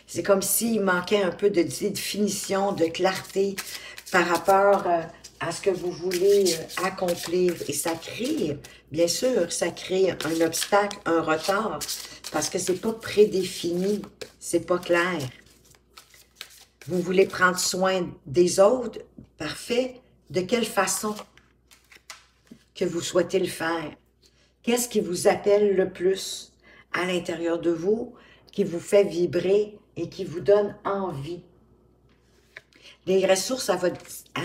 C'est comme s'il manquait un peu de définition, de clarté par rapport à ce que vous voulez accomplir. Et ça crée, bien sûr, ça crée un obstacle, un retard, parce que c'est pas prédéfini, c'est pas clair. Vous voulez prendre soin des autres, parfait. De quelle façon que vous souhaitez le faire? Qu'est-ce qui vous appelle le plus à l'intérieur de vous, qui vous fait vibrer et qui vous donne envie? Les ressources à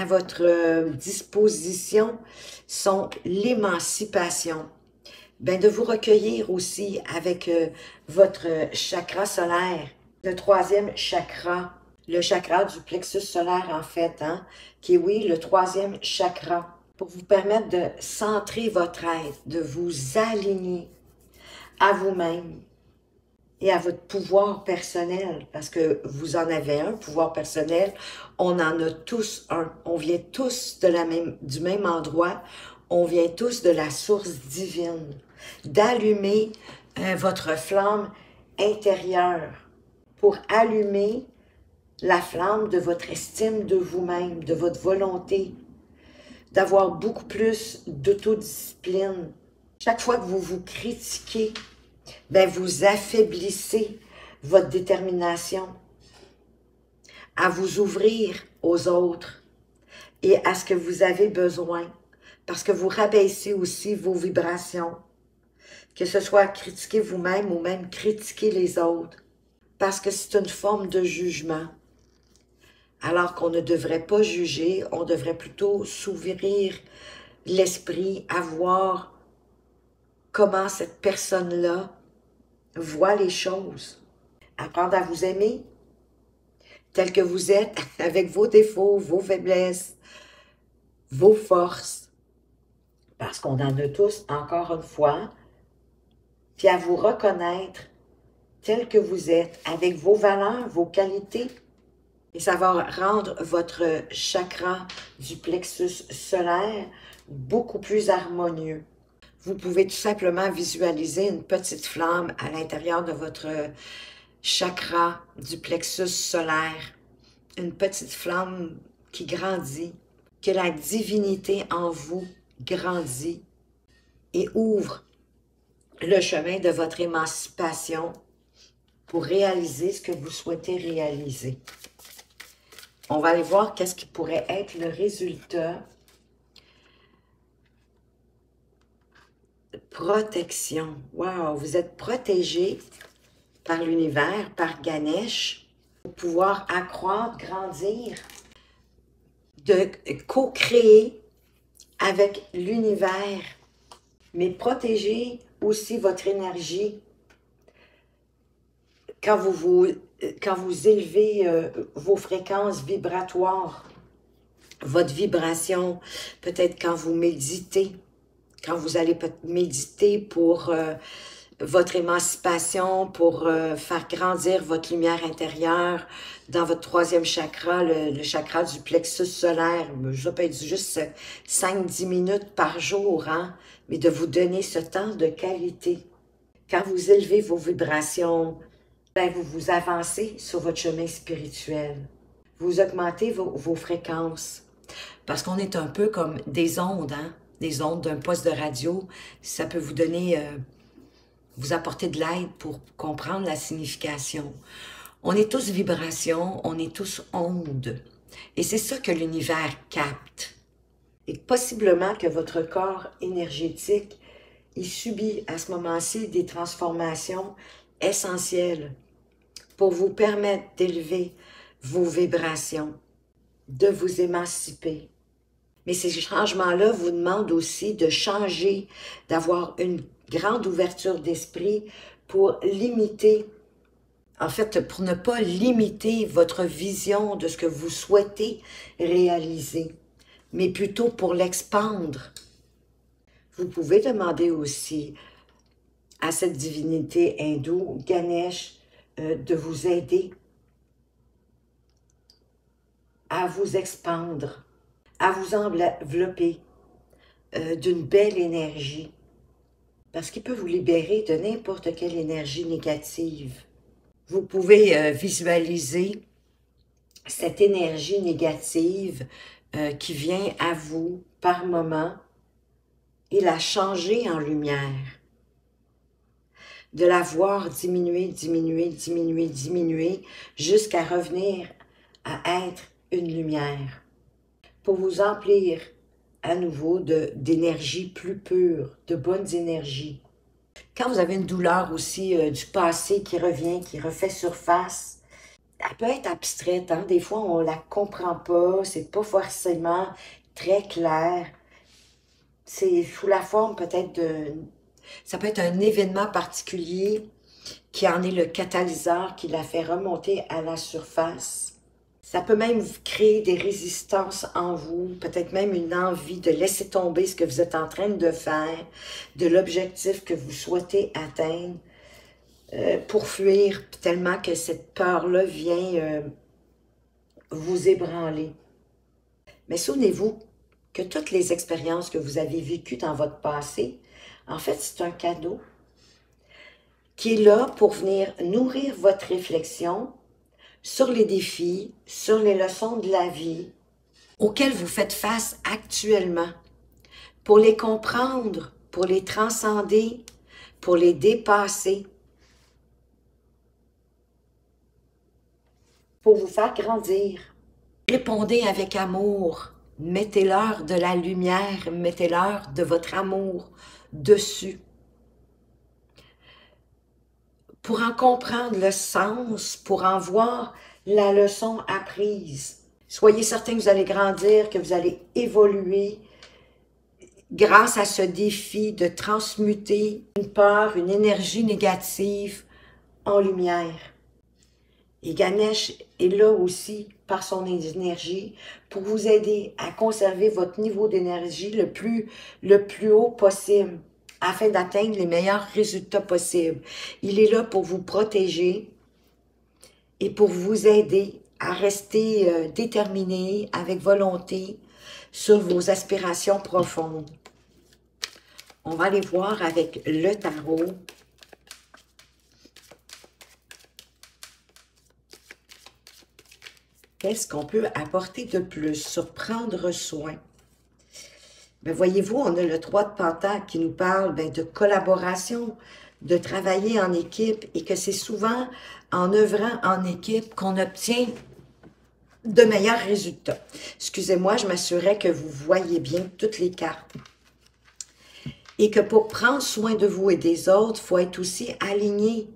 votre disposition sont l'émancipation. De vous recueillir aussi avec votre chakra solaire, le troisième chakra, le chakra du plexus solaire en fait, hein, qui est, oui, le troisième chakra, pour vous permettre de centrer votre être, de vous aligner à vous-même et à votre pouvoir personnel, parce que vous en avez un, pouvoir personnel, on en a tous un, on vient tous du même endroit, on vient tous de la source divine, d'allumer votre flamme intérieure pour allumer la flamme de votre estime de vous-même, de votre volonté, d'avoir beaucoup plus d'autodiscipline. Chaque fois que vous vous critiquez, vous affaiblissez votre détermination à vous ouvrir aux autres, et à ce que vous avez besoin, parce que vous rabaissez aussi vos vibrations, que ce soit critiquer vous-même ou même critiquer les autres, parce que c'est une forme de jugement. Alors qu'on ne devrait pas juger, on devrait plutôt s'ouvrir l'esprit à voir comment cette personne-là voit les choses. Apprendre à vous aimer tel que vous êtes, avec vos défauts, vos faiblesses, vos forces, parce qu'on en a tous, encore une fois, puis à vous reconnaître tel que vous êtes, avec vos valeurs, vos qualités, et ça va rendre votre chakra du plexus solaire beaucoup plus harmonieux. Vous pouvez tout simplement visualiser une petite flamme à l'intérieur de votre chakra du plexus solaire, une petite flamme qui grandit, que la divinité en vous grandit et ouvre le chemin de votre émancipation pour réaliser ce que vous souhaitez réaliser. On va aller voir qu'est-ce qui pourrait être le résultat. Protection. Wow, vous êtes protégé par l'univers, par Ganesh, pour pouvoir accroître, grandir, de co-créer avec l'univers, mais protéger aussi votre énergie quand vous élevez vos fréquences vibratoires, votre vibration, peut-être quand vous méditez, quand vous allez méditer pour votre émancipation, pour faire grandir votre lumière intérieure dans votre troisième chakra, le chakra du plexus solaire. Ça peut être juste 5-10 minutes par jour, hein, mais de vous donner ce temps de qualité. Quand vous élevez vos vibrations, ben vous avancez sur votre chemin spirituel. Vous augmentez vos fréquences. Parce qu'on est un peu comme des ondes, hein? Des ondes d'un poste de radio. Ça peut vous donner, vous apporter de l'aide pour comprendre la signification. On est tous vibrations, on est tous ondes. Et c'est ça que l'univers capte. Et possiblement que votre corps énergétique, il subit à ce moment-ci des transformations essentielles pour vous permettre d'élever vos vibrations, de vous émanciper. Mais ces changements-là vous demandent aussi de changer, d'avoir une grande ouverture d'esprit pour limiter, en fait, pour ne pas limiter votre vision de ce que vous souhaitez réaliser, mais plutôt pour l'expandre. Vous pouvez demander aussi à cette divinité hindoue, Ganesh, de vous aider à vous expandre, à vous envelopper d'une belle énergie, parce qu'il peut vous libérer de n'importe quelle énergie négative. Vous pouvez visualiser cette énergie négative qui vient à vous par moment et la changer en lumière. De la voir diminuer, diminuer, diminuer, diminuer, jusqu'à revenir à être une lumière, pour vous emplir à nouveau d'énergie plus pure, de bonnes énergies. Quand vous avez une douleur aussi du passé qui revient, qui refait surface, elle peut être abstraite, hein? Des fois on la comprend pas, c'est pas forcément très clair. C'est sous la forme peut-être de... Ça peut être un événement particulier qui en est le catalyseur, qui la fait remonter à la surface. Ça peut même créer des résistances en vous, peut-être même une envie de laisser tomber ce que vous êtes en train de faire, de l'objectif que vous souhaitez atteindre, pour fuir, tellement que cette peur-là vient vous ébranler. Mais souvenez-vous que toutes les expériences que vous avez vécues dans votre passé, en fait, c'est un cadeau qui est là pour venir nourrir votre réflexion sur les défis, sur les leçons de la vie auxquelles vous faites face actuellement, pour les comprendre, pour les transcender, pour les dépasser, pour vous faire grandir. Répondez avec amour Mettez-leur de la lumière, mettez-leur de votre amour dessus. Pour en comprendre le sens, pour en voir la leçon apprise. Soyez certains que vous allez grandir, que vous allez évoluer grâce à ce défi de transmuter une peur, une énergie négative en lumière. Et Ganesh est là aussi par son énergie pour vous aider à conserver votre niveau d'énergie le plus haut possible afin d'atteindre les meilleurs résultats possibles. Il est là pour vous protéger et pour vous aider à rester déterminé avec volonté sur vos aspirations profondes. On va aller voir avec le tarot. Qu'est-ce qu'on peut apporter de plus sur prendre soin? Ben, voyez-vous, on a le 3 de Pentacle qui nous parle de collaboration, de travailler en équipe et que c'est souvent en œuvrant en équipe qu'on obtient de meilleurs résultats. Excusez-moi, je m'assurais que vous voyez bien toutes les cartes. Et que pour prendre soin de vous et des autres, il faut être aussi aligné.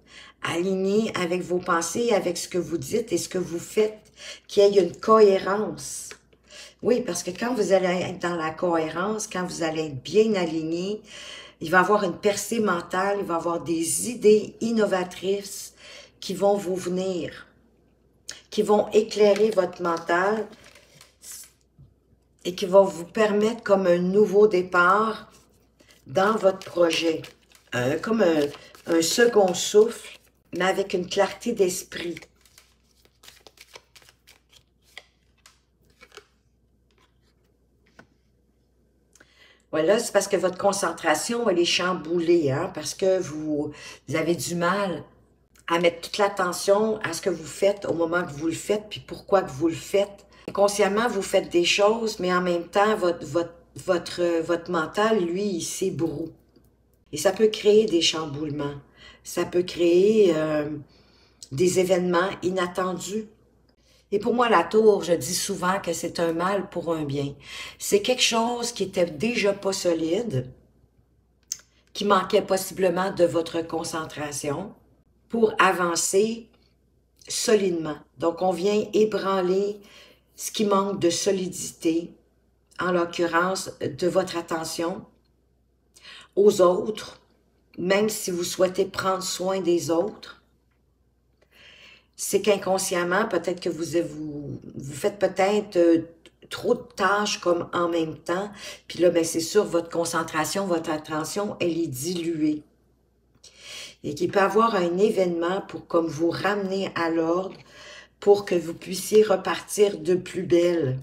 Aligné avec vos pensées, avec ce que vous dites et ce que vous faites, qu'il y ait une cohérence. Oui, parce que quand vous allez être dans la cohérence, quand vous allez être bien aligné, il va y avoir une percée mentale, il va y avoir des idées innovatrices qui vont vous venir, qui vont éclairer votre mental et qui vont vous permettre comme un nouveau départ dans votre projet. Comme un second souffle, mais avec une clarté d'esprit. Voilà, c'est parce que votre concentration, elle est chamboulée, hein, parce que vous avez du mal à mettre toute l'attention à ce que vous faites au moment que vous le faites, puis pourquoi que vous le faites. Inconsciemment, vous faites des choses, mais en même temps, votre mental, lui, il s'ébroue. Et ça peut créer des chamboulements. Ça peut créer des événements inattendus. Et pour moi, la tour, je dis souvent que c'est un mal pour un bien. C'est quelque chose qui était déjà pas solide, qui manquait possiblement de votre concentration pour avancer solidement. Donc, on vient ébranler ce qui manque de solidité, en l'occurrence de votre attention aux autres, même si vous souhaitez prendre soin des autres. C'est qu'inconsciemment, peut-être que vous faites peut-être trop de tâches comme en même temps. Puis là, ben, c'est sûr, votre concentration, votre attention, elle est diluée. Et qu'il peut y avoir un événement pour comme vous ramener à l'ordre pour que vous puissiez repartir de plus belle.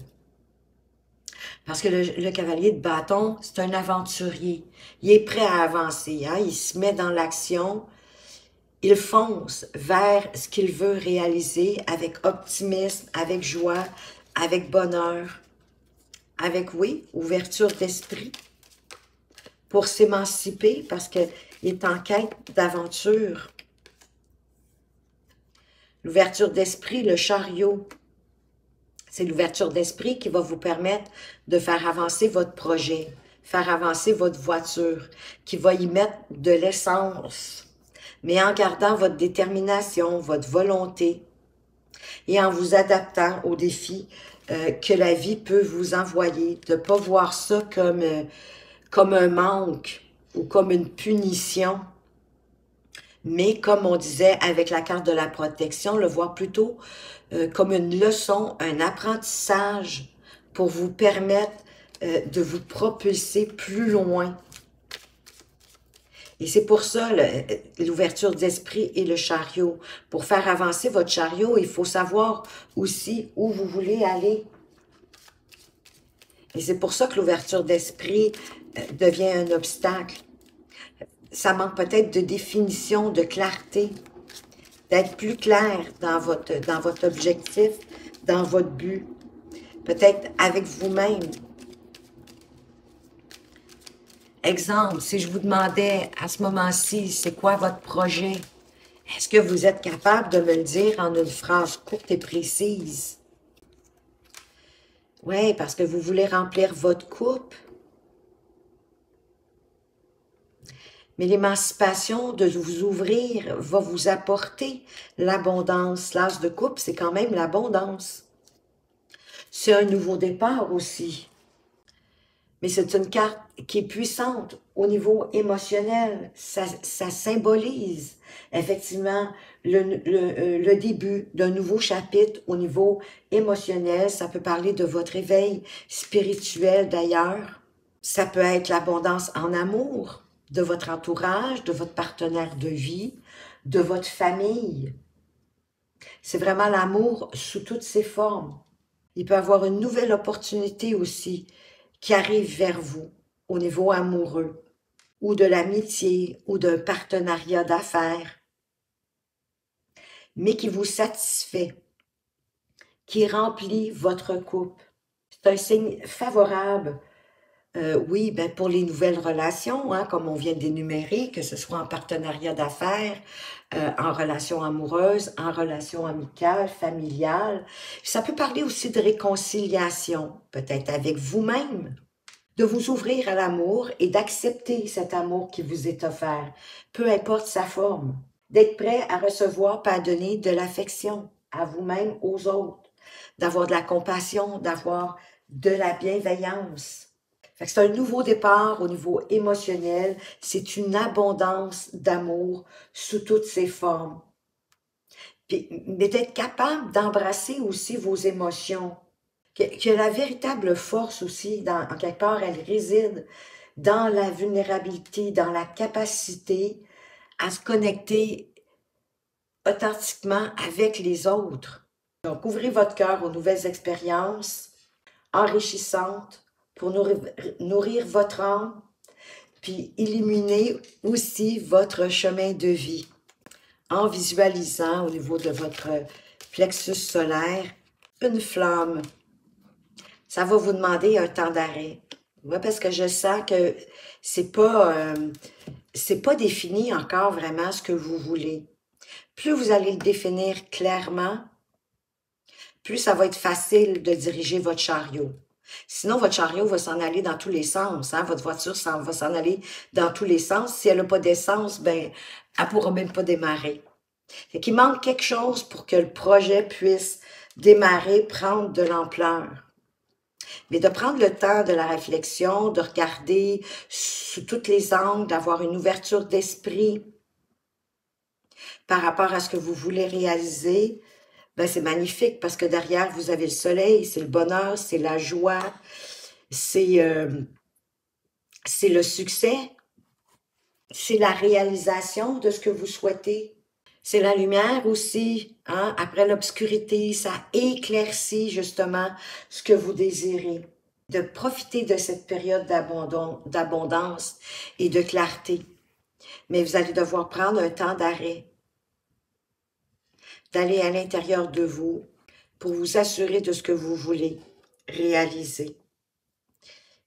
Parce que le cavalier de bâton, c'est un aventurier. Il est prêt à avancer, hein? Il se met dans l'action. Il fonce vers ce qu'il veut réaliser avec optimisme, avec joie, avec bonheur, avec, oui, ouverture d'esprit pour s'émanciper parce qu'il est en quête d'aventure. L'ouverture d'esprit, le chariot, c'est l'ouverture d'esprit qui va vous permettre de faire avancer votre projet, faire avancer votre voiture, qui va y mettre de l'essence, mais en gardant votre détermination, votre volonté et en vous adaptant aux défis que la vie peut vous envoyer, de ne pas voir ça comme un manque ou comme une punition, mais comme on disait avec la carte de la protection, le voir plutôt comme une leçon, un apprentissage pour vous permettre de vous propulser plus loin. Et c'est pour ça l'ouverture d'esprit et le chariot. Pour faire avancer votre chariot, il faut savoir aussi où vous voulez aller. Et c'est pour ça que l'ouverture d'esprit devient un obstacle. Ça manque peut-être de définition, de clarté, d'être plus clair dans votre objectif, dans votre but. Peut-être avec vous-même. Exemple, si je vous demandais à ce moment-ci, c'est quoi votre projet? Est-ce que vous êtes capable de me le dire en une phrase courte et précise? Oui, parce que vous voulez remplir votre coupe. Mais l'émancipation de vous ouvrir va vous apporter l'abondance. L'as de coupe, c'est quand même l'abondance. C'est un nouveau départ aussi. Mais c'est une carte qui est puissante au niveau émotionnel. Ça symbolise effectivement le début d'un nouveau chapitre au niveau émotionnel. Ça peut parler de votre éveil spirituel d'ailleurs. Ça peut être l'abondance en amour de votre entourage, de votre partenaire de vie, de votre famille. C'est vraiment l'amour sous toutes ses formes. Il peut y avoir une nouvelle opportunité aussi qui arrive vers vous au niveau amoureux ou de l'amitié ou d'un partenariat d'affaires, mais qui vous satisfait, qui remplit votre couple. C'est un signe favorable, oui, ben pour les nouvelles relations, hein, comme on vient d'énumérer, que ce soit en partenariat d'affaires, en relation amoureuse, en relation amicale, familiale. Ça peut parler aussi de réconciliation, peut-être avec vous-même, de vous ouvrir à l'amour et d'accepter cet amour qui vous est offert, peu importe sa forme, d'être prêt à recevoir et à donner de l'affection à vous-même, aux autres, d'avoir de la compassion, d'avoir de la bienveillance. Fait que c'est un nouveau départ au niveau émotionnel, c'est une abondance d'amour sous toutes ses formes. Puis, mais d'être capable d'embrasser aussi vos émotions, que la véritable force aussi, en quelque part, elle réside dans la vulnérabilité, dans la capacité à se connecter authentiquement avec les autres. Donc, ouvrez votre cœur aux nouvelles expériences enrichissantes pour nourrir votre âme, puis illuminer aussi votre chemin de vie en visualisant au niveau de votre plexus solaire une flamme. Ça va vous demander un temps d'arrêt. Ouais, parce que je sens que c'est pas défini encore vraiment ce que vous voulez. Plus vous allez le définir clairement, plus ça va être facile de diriger votre chariot. Sinon, votre chariot va s'en aller dans tous les sens. Hein? Votre voiture va s'en aller dans tous les sens. Si elle n'a pas d'essence, ben, elle ne pourra même pas démarrer. Fait qu'il manque quelque chose pour que le projet puisse démarrer, prendre de l'ampleur. Mais de prendre le temps de la réflexion, de regarder sous tous les angles, d'avoir une ouverture d'esprit par rapport à ce que vous voulez réaliser, ben c'est magnifique parce que derrière, vous avez le soleil, c'est le bonheur, c'est la joie, c'est le succès, c'est la réalisation de ce que vous souhaitez. C'est la lumière aussi, hein? Après l'obscurité, ça éclaircit justement ce que vous désirez. De profiter de cette période d'abondance et de clarté. Mais vous allez devoir prendre un temps d'arrêt, d'aller à l'intérieur de vous pour vous assurer de ce que vous voulez réaliser.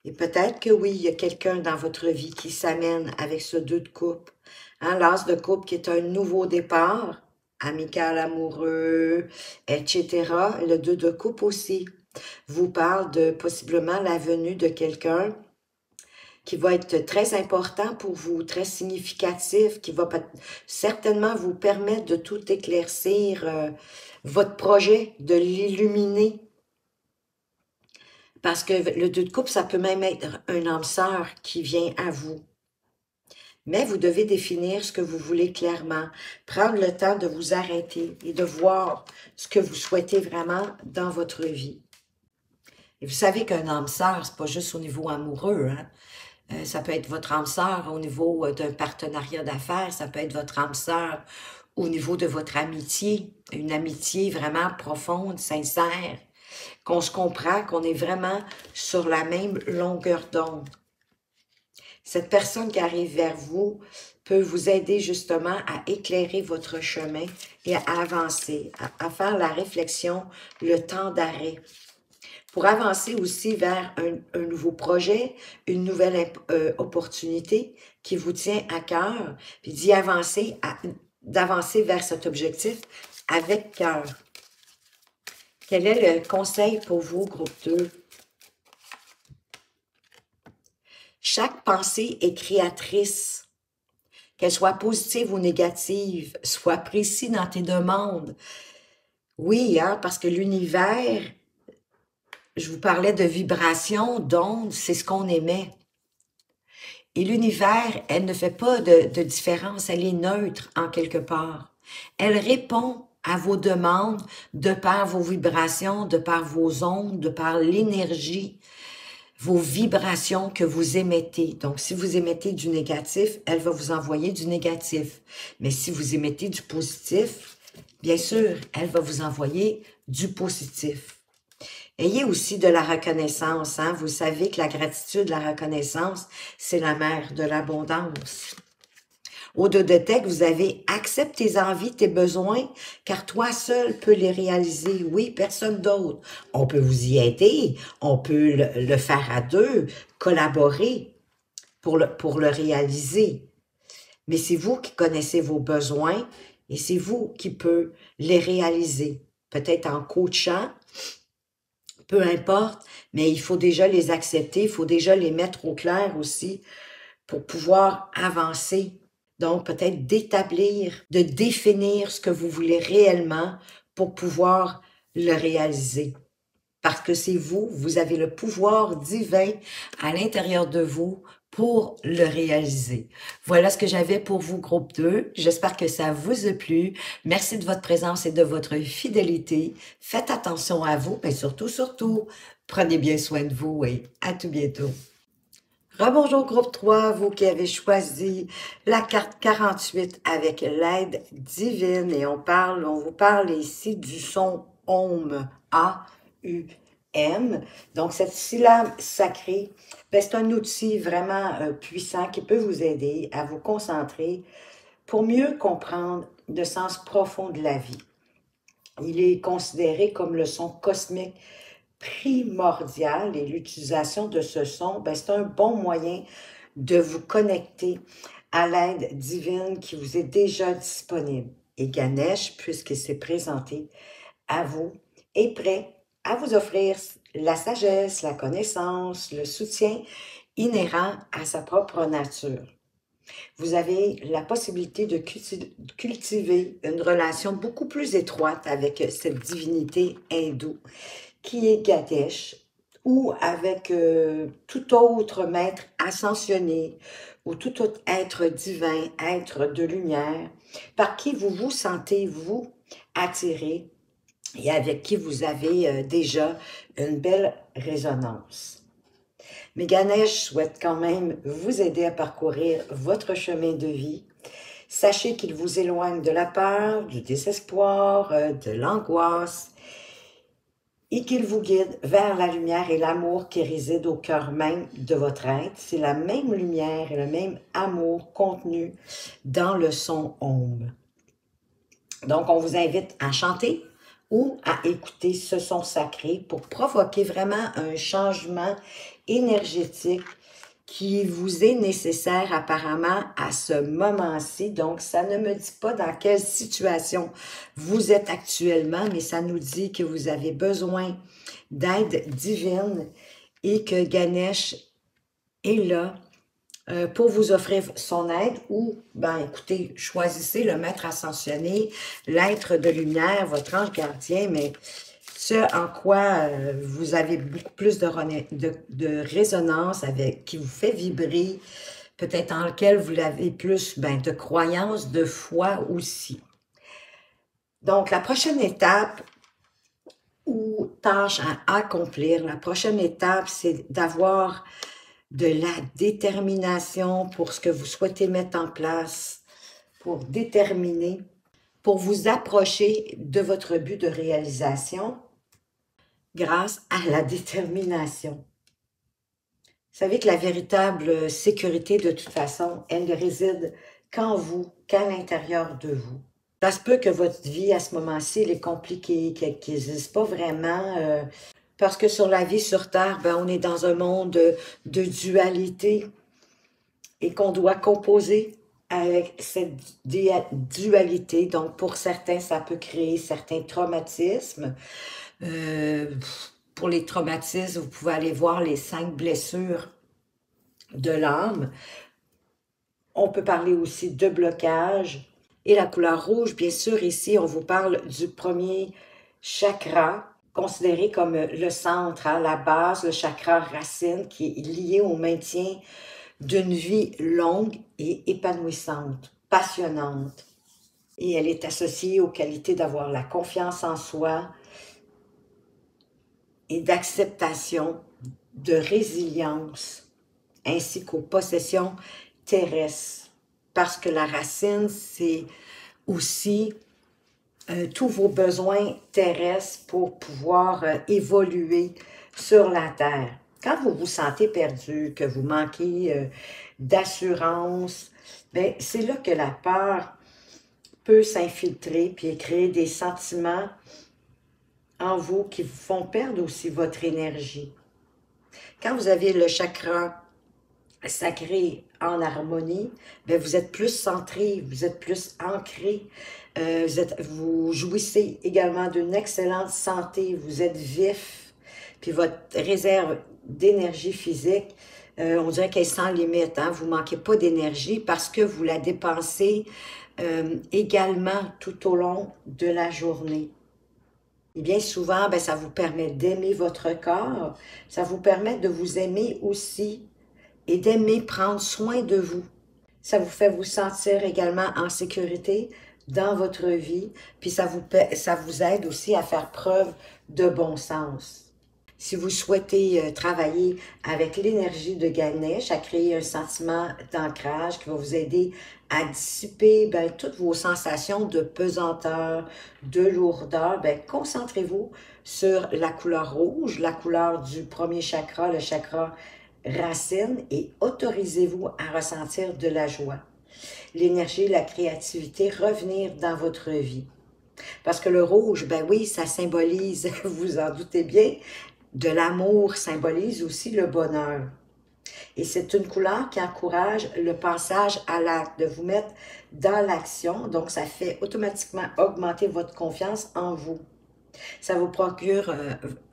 Et peut-être que oui, il y a quelqu'un dans votre vie qui s'amène avec ce 2 de coupe. Hein, l'as de coupe qui est un nouveau départ, amical, amoureux, etc. Le 2 de coupe aussi vous parle de possiblement la venue de quelqu'un qui va être très important pour vous, très significatif, qui va certainement vous permettre de tout éclaircir, votre projet, de l'illuminer. Parce que le 2 de coupe, ça peut même être un âme sœur qui vient à vous. Mais vous devez définir ce que vous voulez clairement, prendre le temps de vous arrêter et de voir ce que vous souhaitez vraiment dans votre vie. Et vous savez qu'un âme sœur, c'est pas juste au niveau amoureux, hein? Ça peut être votre âme sœur au niveau d'un partenariat d'affaires, ça peut être votre âme sœur au niveau de votre amitié, une amitié vraiment profonde, sincère, qu'on se comprend, qu'on est vraiment sur la même longueur d'onde. Cette personne qui arrive vers vous peut vous aider justement à éclairer votre chemin et à avancer, à faire la réflexion, le temps d'arrêt. Pour avancer aussi vers un nouveau projet, une nouvelle opportunité qui vous tient à cœur, puis d'y avancer, d'avancer vers cet objectif avec cœur. Quel est le conseil pour vous, groupe 2? Chaque pensée est créatrice, qu'elle soit positive ou négative, sois précis dans tes demandes. Oui, hein, parce que l'univers, je vous parlais de vibration, d'onde, c'est ce qu'on émet. Et l'univers, elle ne fait pas de différence, elle est neutre en quelque part. Elle répond à vos demandes de par vos vibrations, de par vos ondes, de par l'énergie, vos vibrations que vous émettez. Donc, si vous émettez du négatif, elle va vous envoyer du négatif. Mais si vous émettez du positif, bien sûr, elle va vous envoyer du positif. Ayez aussi de la reconnaissance. Hein? Vous savez que la gratitude, la reconnaissance, c'est la mère de l'abondance. Au dos de tête, vous avez accepte tes envies, tes besoins, car toi seul peux les réaliser. Oui, personne d'autre. On peut vous y aider, on peut le faire à deux, collaborer pour le réaliser. Mais c'est vous qui connaissez vos besoins et c'est vous qui pouvez les réaliser. Peut-être en coachant, peu importe, mais il faut déjà les accepter, il faut déjà les mettre au clair aussi pour pouvoir avancer. Donc, peut-être d'établir, de définir ce que vous voulez réellement pour pouvoir le réaliser. Parce que c'est vous, vous avez le pouvoir divin à l'intérieur de vous pour le réaliser. Voilà ce que j'avais pour vous, groupe 2. J'espère que ça vous a plu. Merci de votre présence et de votre fidélité. Faites attention à vous, mais surtout, prenez bien soin de vous et à tout bientôt. Rebonjour groupe 3, vous qui avez choisi la carte 48 avec l'aide divine et on vous parle ici du son OM, A-U-M. Donc cette syllabe sacrée, c'est un outil vraiment puissant qui peut vous aider à vous concentrer pour mieux comprendre le sens profond de la vie. Il est considéré comme le son cosmique primordial et l'utilisation de ce son, c'est un bon moyen de vous connecter à l'aide divine qui vous est déjà disponible. Et Ganesh, puisqu'il s'est présenté à vous, est prêt à vous offrir la sagesse, la connaissance, le soutien inhérent à sa propre nature. Vous avez la possibilité de cultiver une relation beaucoup plus étroite avec cette divinité hindoue qui est Ganesh, ou avec tout autre maître ascensionné, ou tout autre être divin, être de lumière, par qui vous vous sentez, vous, attiré, et avec qui vous avez déjà une belle résonance. Mais Ganesh souhaite quand même vous aider à parcourir votre chemin de vie. Sachez qu'il vous éloigne de la peur, du désespoir, de l'angoisse, et qu'il vous guide vers la lumière et l'amour qui réside au cœur même de votre être. C'est la même lumière et le même amour contenu dans le son OM. Donc, on vous invite à chanter ou à écouter ce son sacré pour provoquer vraiment un changement énergétique qui vous est nécessaire apparemment à ce moment-ci. Donc, ça ne me dit pas dans quelle situation vous êtes actuellement, mais ça nous dit que vous avez besoin d'aide divine et que Ganesh est là pour vous offrir son aide ou, écoutez, choisissez le maître ascensionné, l'être de lumière, votre ange gardien, mais ce en quoi vous avez beaucoup plus de résonance avec, qui vous fait vibrer, peut-être en lequel vous avez plus de croyance, de foi aussi. Donc, la prochaine étape ou tâche à accomplir, la prochaine étape, c'est d'avoir de la détermination pour ce que vous souhaitez mettre en place, pour déterminer, pour vous approcher de votre but de réalisation grâce à la détermination. Vous savez que la véritable sécurité, de toute façon, elle ne réside qu'en vous, qu'à l'intérieur de vous. Ça se peut que votre vie, à ce moment-ci, elle est compliquée, qu'elle n'existe pas vraiment, parce que sur la vie sur Terre, on est dans un monde de dualité et qu'on doit composer avec cette dualité. Donc, pour certains, ça peut créer certains traumatismes. Pour les traumatismes, vous pouvez aller voir les 5 blessures de l'âme. On peut parler aussi de blocage. Et la couleur rouge, bien sûr, ici, on vous parle du premier chakra, considéré comme le centre, hein, la base, le chakra racine, qui est lié au maintien d'une vie longue et épanouissante, passionnante. Et elle est associée aux qualités d'avoir la confiance en soi et d'acceptation, de résilience, ainsi qu'aux possessions terrestres. Parce que la racine, c'est aussi tous vos besoins terrestres pour pouvoir évoluer sur la Terre. Quand vous vous sentez perdu, que vous manquez d'assurance, ben, c'est là que la peur peut s'infiltrer puis créer des sentiments en vous qui vous font perdre aussi votre énergie. Quand vous avez le chakra sacré en harmonie, bien, vous êtes plus centré, vous êtes plus ancré, vous jouissez également d'une excellente santé, vous êtes vif, puis votre réserve d'énergie physique, on dirait qu'elle est sans limite, hein? Vous ne manquez pas d'énergie parce que vous la dépensez également tout au long de la journée. Et bien souvent, bien, ça vous permet d'aimer votre corps, ça vous permet de vous aimer aussi et d'aimer prendre soin de vous. Ça vous fait vous sentir également en sécurité dans votre vie, puis ça vous aide aussi à faire preuve de bon sens. Si vous souhaitez travailler avec l'énergie de Ganesh, à créer un sentiment d'ancrage qui va vous aider à dissiper bien, toutes vos sensations de pesanteur, de lourdeur, bien, concentrez-vous sur la couleur rouge, la couleur du premier chakra, le chakra racine, et autorisez-vous à ressentir de la joie. L'énergie, la créativité, revenir dans votre vie. Parce que le rouge, ben oui, ça symbolise, vous en doutez bien, de l'amour, symbolise aussi le bonheur. Et c'est une couleur qui encourage le passage à l'acte, de vous mettre dans l'action. Donc, ça fait automatiquement augmenter votre confiance en vous. Ça vous procure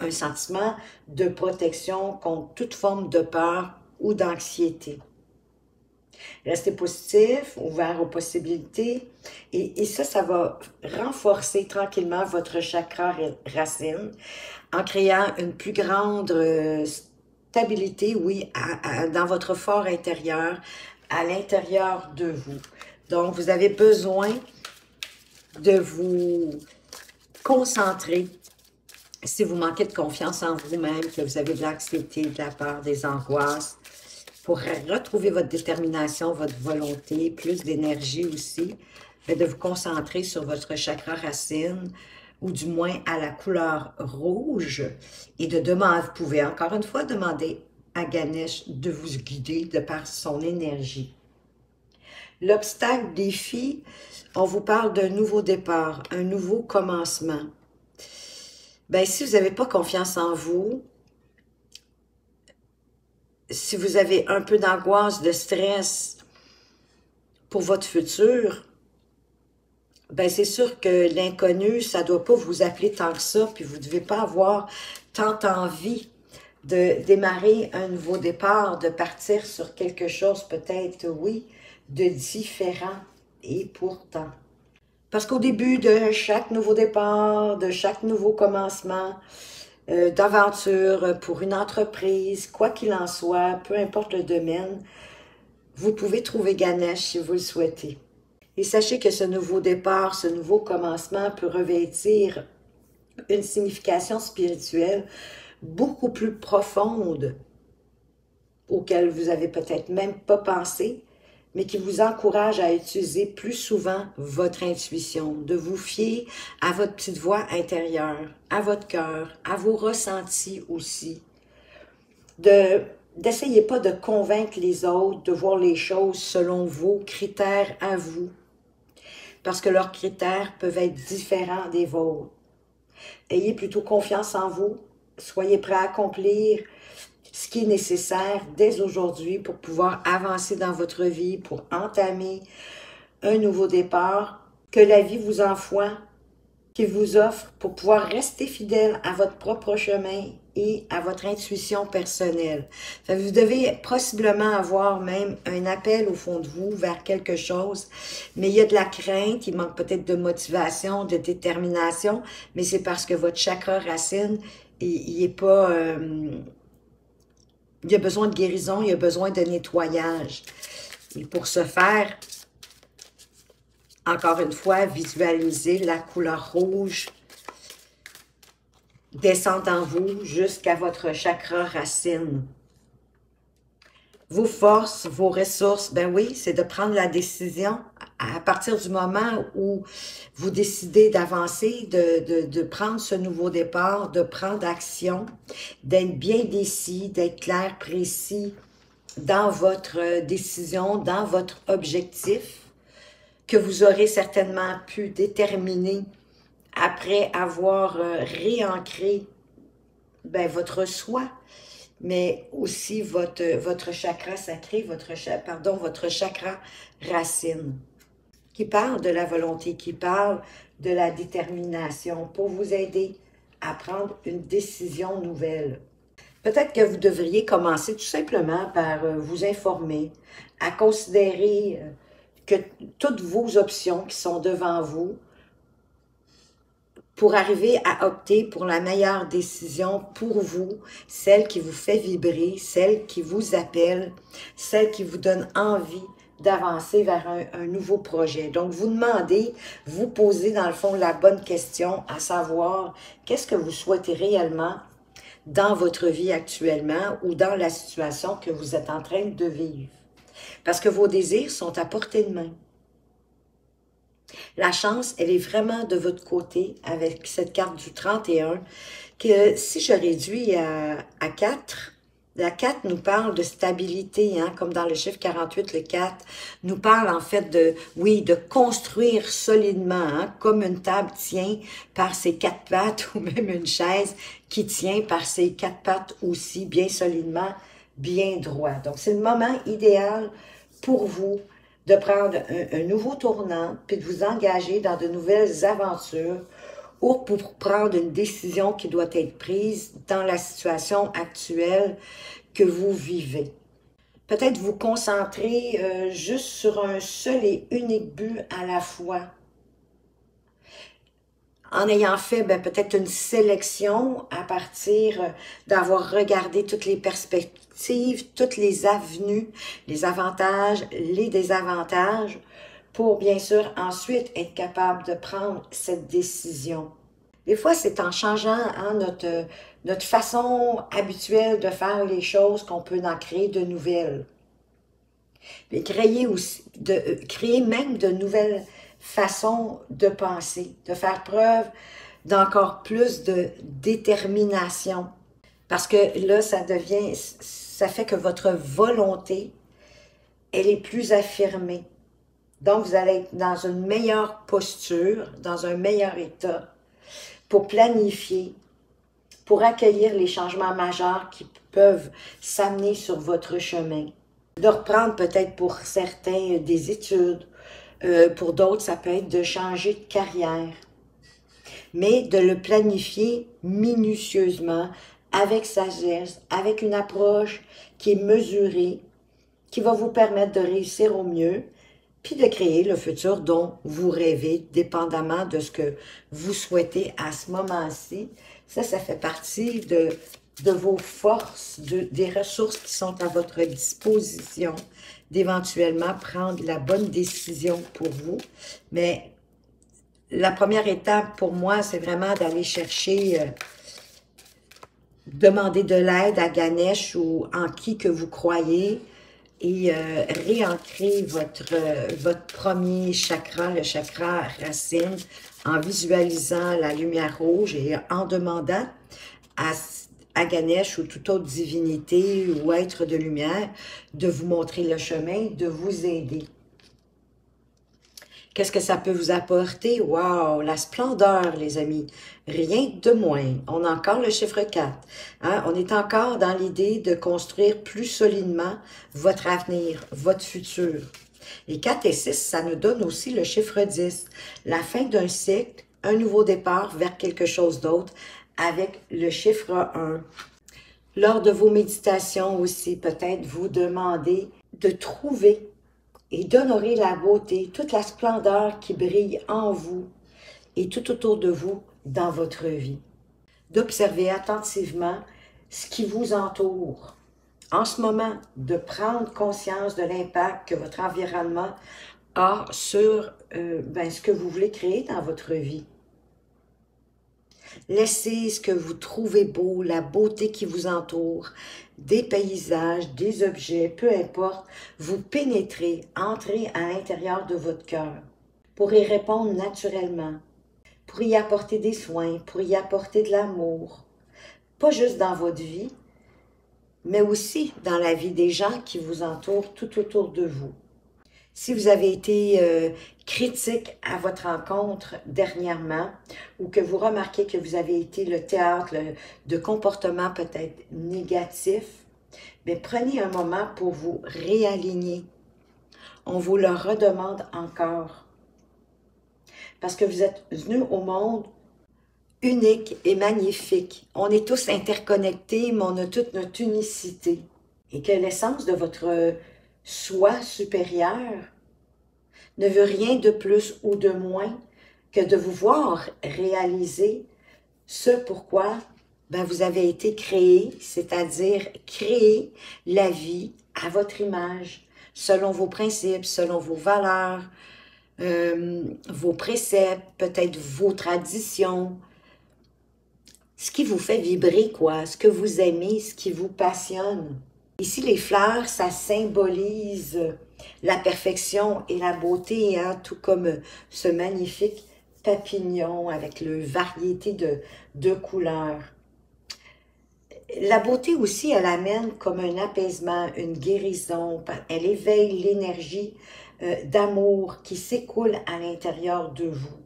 un sentiment de protection contre toute forme de peur ou d'anxiété. Restez positif, ouvert aux possibilités. Et ça va renforcer tranquillement votre chakra racine en créant une plus grande stabilité, oui, dans votre fort intérieur, à l'intérieur de vous. Donc, vous avez besoin de vous concentrer. Si vous manquez de confiance en vous-même, que vous avez de l'anxiété, de la peur, des angoisses, pour retrouver votre détermination, votre volonté, plus d'énergie aussi, de vous concentrer sur votre chakra racine, ou du moins à la couleur rouge, et de demander, vous pouvez encore une fois demander à Ganesh de vous guider de par son énergie. L'obstacle, défi, on vous parle d'un nouveau départ, un nouveau commencement. Bien, si vous n'avez pas confiance en vous, si vous avez un peu d'angoisse, de stress pour votre futur, ben c'est sûr que l'inconnu, ça ne doit pas vous appeler tant que ça, puis vous ne devez pas avoir tant envie de démarrer un nouveau départ, de partir sur quelque chose peut-être, oui, de différent, et pourtant. Parce qu'au début de chaque nouveau départ, de chaque nouveau commencement, d'aventure pour une entreprise, quoi qu'il en soit, peu importe le domaine, vous pouvez trouver Ganesh si vous le souhaitez. Et sachez que ce nouveau départ, ce nouveau commencement peut revêtir une signification spirituelle beaucoup plus profonde, auquel vous avez peut-être même pas pensé, mais qui vous encourage à utiliser plus souvent votre intuition, de vous fier à votre petite voix intérieure, à votre cœur, à vos ressentis aussi. D'essayez pas de convaincre les autres, de voir les choses selon vos critères à vous, parce que leurs critères peuvent être différents des vôtres. Ayez plutôt confiance en vous, soyez prêts à accomplir ce qui est nécessaire dès aujourd'hui pour pouvoir avancer dans votre vie, pour entamer un nouveau départ, que la vie vous envoie, qu'il vous offre pour pouvoir rester fidèle à votre propre chemin et à votre intuition personnelle. Fait que vous devez possiblement avoir même un appel au fond de vous vers quelque chose, mais il y a de la crainte, il manque peut-être de motivation, de détermination, mais c'est parce que votre chakra racine, il est pas... il a besoin de guérison, il a besoin de nettoyage. Et pour ce faire, encore une fois, visualisez la couleur rouge descendre en vous jusqu'à votre chakra racine. Vos forces, vos ressources, ben oui, c'est de prendre la décision à partir du moment où vous décidez d'avancer, de prendre ce nouveau départ, de prendre action, d'être bien décis, d'être clair, précis dans votre décision, dans votre objectif, que vous aurez certainement pu déterminer après avoir réancré votre soi, mais aussi votre chakra sacré, votre chakra racine, qui parle de la volonté, qui parle de la détermination pour vous aider à prendre une décision nouvelle. Peut-être que vous devriez commencer tout simplement par vous informer, à considérer que toutes vos options qui sont devant vous, pour arriver à opter pour la meilleure décision pour vous, celle qui vous fait vibrer, celle qui vous appelle, celle qui vous donne envie d'avancer vers un nouveau projet. Donc, vous demandez, vous posez dans le fond la bonne question, à savoir, qu'est-ce que vous souhaitez réellement dans votre vie actuellement ou dans la situation que vous êtes en train de vivre. Parce que vos désirs sont à portée de main. La chance, elle est vraiment de votre côté avec cette carte du 31, que si je réduis à 4, la 4 nous parle de stabilité, hein, comme dans le chiffre 48, le 4 nous parle en fait de, oui, de construire solidement, hein, comme une table tient par ses 4 pattes ou même une chaise qui tient par ses 4 pattes aussi bien solidement, bien droit. Donc, c'est le moment idéal pour vous de prendre un nouveau tournant, puis de vous engager dans de nouvelles aventures ou pour prendre une décision qui doit être prise dans la situation actuelle que vous vivez. Peut-être vous concentrer juste sur un seul et unique but à la fois. En ayant fait peut-être une sélection à partir d'avoir regardé toutes les perspectives, toutes les avenues, les avantages, les désavantages, pour bien sûr ensuite être capable de prendre cette décision. Des fois, c'est en changeant hein, notre façon habituelle de faire les choses qu'on peut en créer de nouvelles. Et créer même de nouvelles façon de penser, de faire preuve d'encore plus de détermination. Parce que là, ça fait que votre volonté, elle est plus affirmée. Donc, vous allez être dans une meilleure posture, dans un meilleur état, pour planifier, pour accueillir les changements majeurs qui peuvent s'amener sur votre chemin. De reprendre peut-être pour certains des études, pour d'autres, ça peut être de changer de carrière. Mais de le planifier minutieusement, avec sagesse, avec une approche qui est mesurée, qui va vous permettre de réussir au mieux, puis de créer le futur dont vous rêvez, dépendamment de ce que vous souhaitez à ce moment-ci. Ça fait partie de vos forces, des ressources qui sont à votre disposition, d'éventuellement prendre la bonne décision pour vous. Mais la première étape pour moi, c'est vraiment d'aller chercher, demander de l'aide à Ganesh ou en qui que vous croyez et réancrer votre premier chakra, le chakra racine, en visualisant la lumière rouge et en demandant à Ganesh ou toute autre divinité ou être de lumière de vous montrer le chemin, de vous aider. Qu'est-ce que ça peut vous apporter? Wow! La splendeur, les amis. Rien de moins. On a encore le chiffre 4. Hein? On est encore dans l'idée de construire plus solidement votre avenir, votre futur. Et 4 et 6, ça nous donne aussi le chiffre 10. La fin d'un cycle, un nouveau départ vers quelque chose d'autre, avec le chiffre 1. Lors de vos méditations aussi, peut-être vous demandez de trouver et d'honorer la beauté, toute la splendeur qui brille en vous et tout autour de vous dans votre vie. D'observer attentivement ce qui vous entoure. En ce moment, de prendre conscience de l'impact que votre environnement a sur ce que vous voulez créer dans votre vie. Laissez ce que vous trouvez beau, la beauté qui vous entoure, des paysages, des objets, peu importe, vous pénétrer, entrer à l'intérieur de votre cœur pour y répondre naturellement, pour y apporter des soins, pour y apporter de l'amour, pas juste dans votre vie, mais aussi dans la vie des gens qui vous entourent tout autour de vous. Si vous avez été critique à votre rencontre dernièrement ou que vous remarquez que vous avez été le théâtre de comportements peut-être négatifs, mais prenez un moment pour vous réaligner. On vous le redemande encore. Parce que vous êtes venu au monde unique et magnifique. On est tous interconnectés, mais on a toute notre unicité. Et que l'essence de votre soi supérieur ne veut rien de plus ou de moins que de vous voir réaliser ce pourquoi vous avez été créé, c'est-à-dire créer la vie à votre image, selon vos principes, selon vos valeurs, vos préceptes, peut-être vos traditions, ce qui vous fait vibrer, quoi, ce que vous aimez, ce qui vous passionne. Ici, les fleurs, ça symbolise la perfection et la beauté, hein, tout comme ce magnifique papillon avec le variété de couleurs. La beauté aussi, elle amène comme un apaisement, une guérison, elle éveille l'énergie d'amour qui s'écoule à l'intérieur de vous.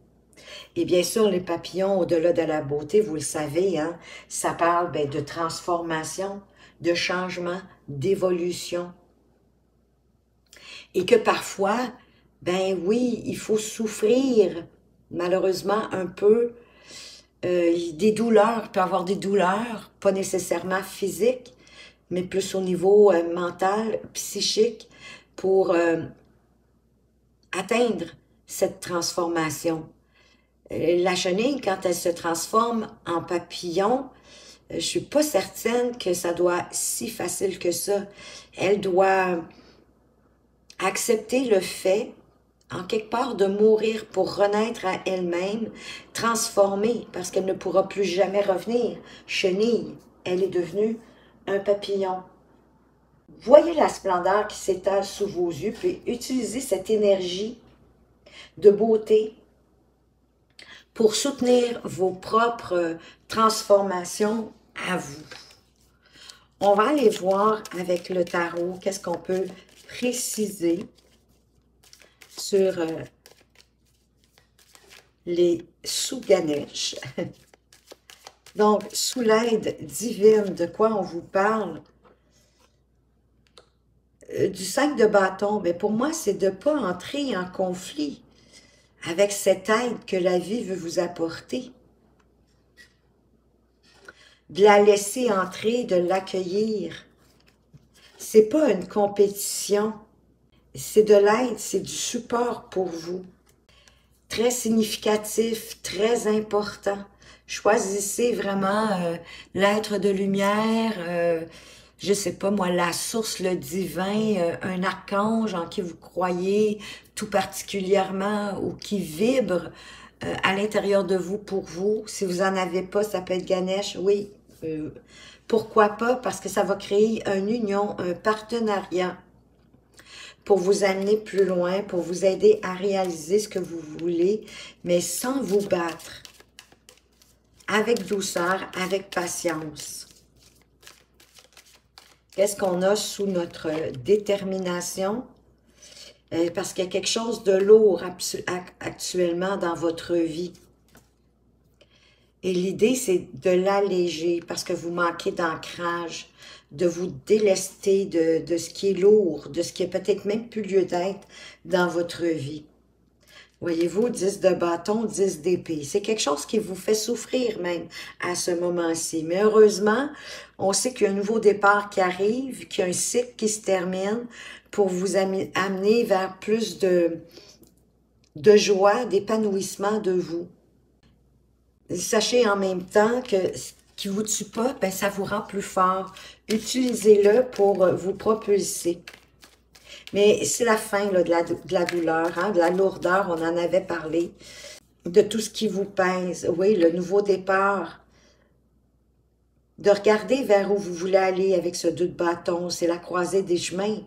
Et bien sûr, les papillons, au-delà de la beauté, vous le savez, hein, ça parle de transformation, de changement, d'évolution. Et que parfois, oui, il faut souffrir, malheureusement, un peu, des douleurs, il peut y avoir des douleurs, pas nécessairement physiques, mais plus au niveau mental, psychique, pour atteindre cette transformation. La chenille, quand elle se transforme en papillon, je suis pas certaine que ça doit être si facile que ça. Elle doit accepter le fait, en quelque part, de mourir pour renaître à elle-même, transformée, parce qu'elle ne pourra plus jamais revenir. Chenille, elle est devenue un papillon. Voyez la splendeur qui s'étale sous vos yeux, puis utilisez cette énergie de beauté pour soutenir vos propres transformations à vous. On va aller voir avec le tarot qu'est-ce qu'on peut préciser sur les sous-Ganesh. Donc, sous l'aide divine, de quoi on vous parle? Du 5 de bâton, mais pour moi, c'est de ne pas entrer en conflit avec cette aide que la vie veut vous apporter. De la laisser entrer, de l'accueillir. C'est pas une compétition, c'est de l'aide, c'est du support pour vous. Très significatif, très important. Choisissez vraiment l'être de lumière, je sais pas moi, la source, le divin, un archange en qui vous croyez tout particulièrement ou qui vibre à l'intérieur de vous pour vous. Si vous en avez pas, ça peut être Ganesh, oui. Pourquoi pas? Parce que ça va créer une union, un partenariat pour vous amener plus loin, pour vous aider à réaliser ce que vous voulez, mais sans vous battre, avec douceur, avec patience. Qu'est-ce qu'on a sous notre détermination? Parce qu'il y a quelque chose de lourd actuellement dans votre vie. Et l'idée, c'est de l'alléger parce que vous manquez d'ancrage, de vous délester de ce qui est lourd, de ce qui est peut-être même plus lieu d'être dans votre vie. Voyez-vous, 10 de bâton, 10 d'épée. C'est quelque chose qui vous fait souffrir même à ce moment-ci. Mais heureusement, on sait qu'il y a un nouveau départ qui arrive, qu'il y a un cycle qui se termine pour vous amener vers plus de joie, d'épanouissement de vous. Sachez en même temps que ce qui ne vous tue pas, ben, ça vous rend plus fort. Utilisez-le pour vous propulser. Mais c'est la fin là, de la douleur, hein, de la lourdeur, on en avait parlé, de tout ce qui vous pèse. Oui, le nouveau départ, de regarder vers où vous voulez aller avec ce 2 de bâton, c'est la croisée des chemins,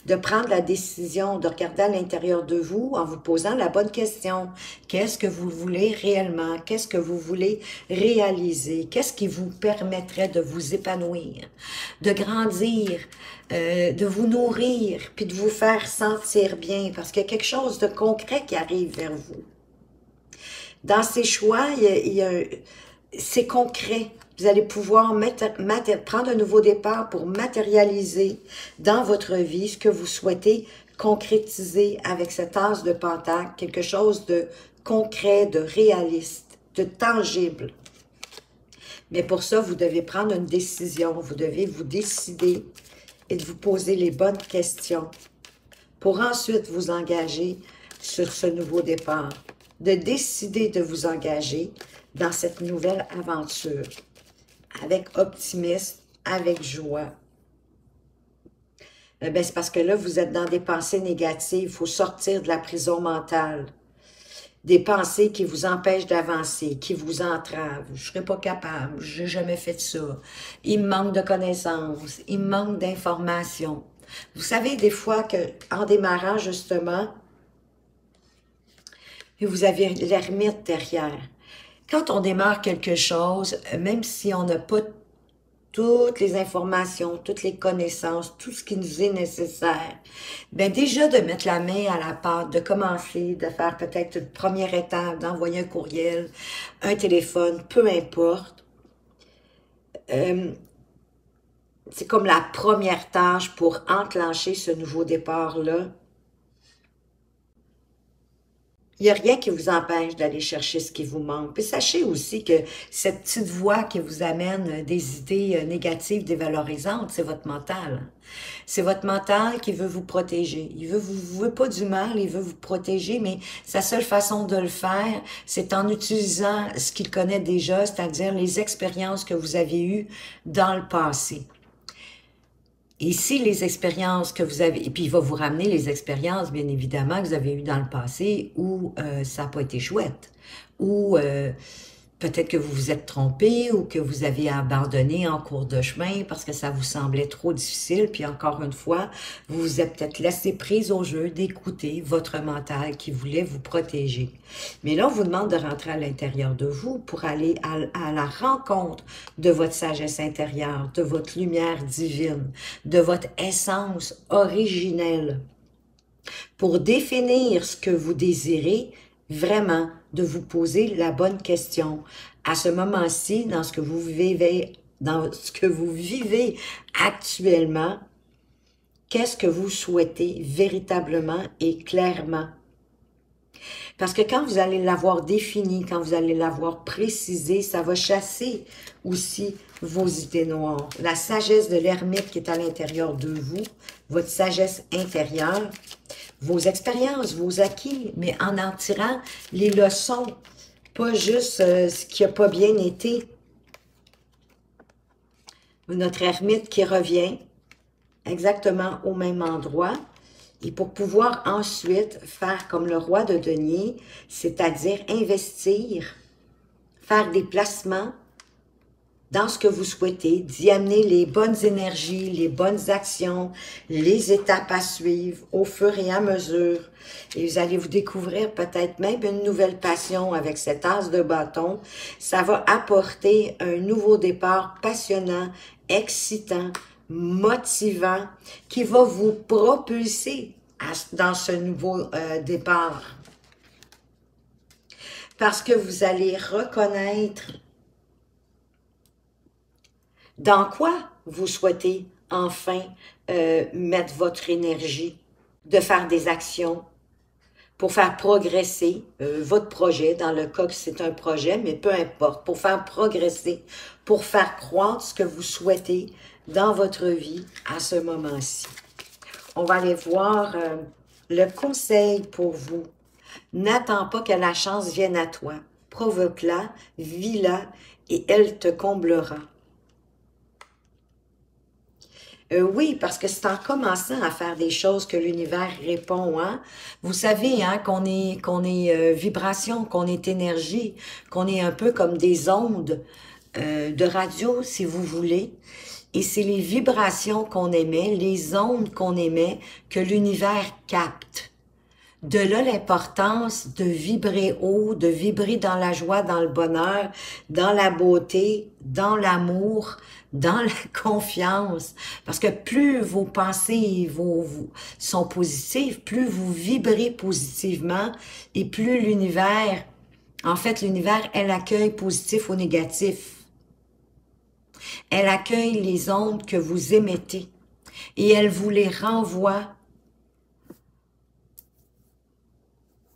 de prendre la décision, de regarder à l'intérieur de vous en vous posant la bonne question. Qu'est-ce que vous voulez réellement? Qu'est-ce que vous voulez réaliser? Qu'est-ce qui vous permettrait de vous épanouir, de grandir, de vous nourrir, puis de vous faire sentir bien, parce qu'il y a quelque chose de concret qui arrive vers vous. Dans ces choix, c'est concret. Vous allez pouvoir prendre un nouveau départ pour matérialiser dans votre vie ce que vous souhaitez concrétiser avec cette as de pentacle, quelque chose de concret, de réaliste, de tangible. Mais pour ça, vous devez prendre une décision, vous devez vous décider et de vous poser les bonnes questions pour ensuite vous engager sur ce nouveau départ, de décider de vous engager dans cette nouvelle aventure avec optimisme, avec joie. Ben, c'est parce que là, vous êtes dans des pensées négatives. Il faut sortir de la prison mentale. Des pensées qui vous empêchent d'avancer, qui vous entravent. Je ne serai pas capable, je n'ai jamais fait ça. Il me manque de connaissances, il me manque d'informations. Vous savez, des fois, en démarrant, justement, vous avez l'ermite derrière. Quand on démarre quelque chose, même si on n'a pas toutes les informations, toutes les connaissances, tout ce qui nous est nécessaire, bien déjà de mettre la main à la pâte, de commencer, de faire peut-être une première étape, d'envoyer un courriel, un téléphone, peu importe. C'est comme la première tâche pour enclencher ce nouveau départ-là. Il n'y a rien qui vous empêche d'aller chercher ce qui vous manque. Puis sachez aussi que cette petite voix qui vous amène des idées négatives, dévalorisantes, c'est votre mental. C'est votre mental qui veut vous protéger. Il veut pas du mal, il veut vous protéger, mais sa seule façon de le faire, c'est en utilisant ce qu'il connaît déjà, c'est-à-dire les expériences que vous avez eues dans le passé. Et si les expériences que vous avez, et puis il va vous ramener les expériences, bien évidemment, que vous avez eues dans le passé où ça n'a pas été chouette, ou peut-être que vous vous êtes trompé ou que vous avez abandonné en cours de chemin parce que ça vous semblait trop difficile, puis encore une fois, vous vous êtes peut-être laissé prise au jeu d'écouter votre mental qui voulait vous protéger. Mais là, on vous demande de rentrer à l'intérieur de vous pour aller à la rencontre de votre sagesse intérieure, de votre lumière divine, de votre essence originelle, pour définir ce que vous désirez, vraiment de vous poser la bonne question. À ce moment-ci, dans ce que vous vivez actuellement, qu'est-ce que vous souhaitez véritablement et clairement? Parce que quand vous allez l'avoir défini, quand vous allez l'avoir précisé, ça va chasser aussi vos idées noires. La sagesse de l'ermite qui est à l'intérieur de vous, votre sagesse intérieure, vos expériences, vos acquis, mais en tirant les leçons, pas juste ce qui n'a pas bien été. Notre ermite qui revient exactement au même endroit, et pour pouvoir ensuite faire comme le roi de denier, c'est-à-dire investir, faire des placements dans ce que vous souhaitez, d'y amener les bonnes énergies, les bonnes actions, les étapes à suivre au fur et à mesure. Et vous allez vous découvrir peut-être même une nouvelle passion avec cette as de bâton. Ça va apporter un nouveau départ passionnant, excitant, motivant, qui va vous propulser dans ce nouveau départ. Parce que vous allez reconnaître dans quoi vous souhaitez enfin mettre votre énergie, de faire des actions pour faire progresser votre projet, dans le cas que c'est un projet, mais peu importe, pour faire progresser, pour faire croître ce que vous souhaitez dans votre vie à ce moment-ci. On va aller voir le conseil pour vous. N'attends pas que la chance vienne à toi. Provoque-la, vis-la et elle te comblera. Oui, parce que c'est en commençant à faire des choses que l'univers répond. Hein? Vous savez hein, qu'on est vibration, qu'on est énergie, qu'on est un peu comme des ondes de radio, si vous voulez. Et c'est les vibrations qu'on émet, les ondes qu'on émet, que l'univers capte. De là l'importance de vibrer haut, de vibrer dans la joie, dans le bonheur, dans la beauté, dans l'amour, dans la confiance. Parce que plus vos pensées sont positives, plus vous vibrez positivement et plus l'univers, en fait l'univers, elle accueille positif ou négatif. Elle accueille les ondes que vous émettez et elle vous les renvoie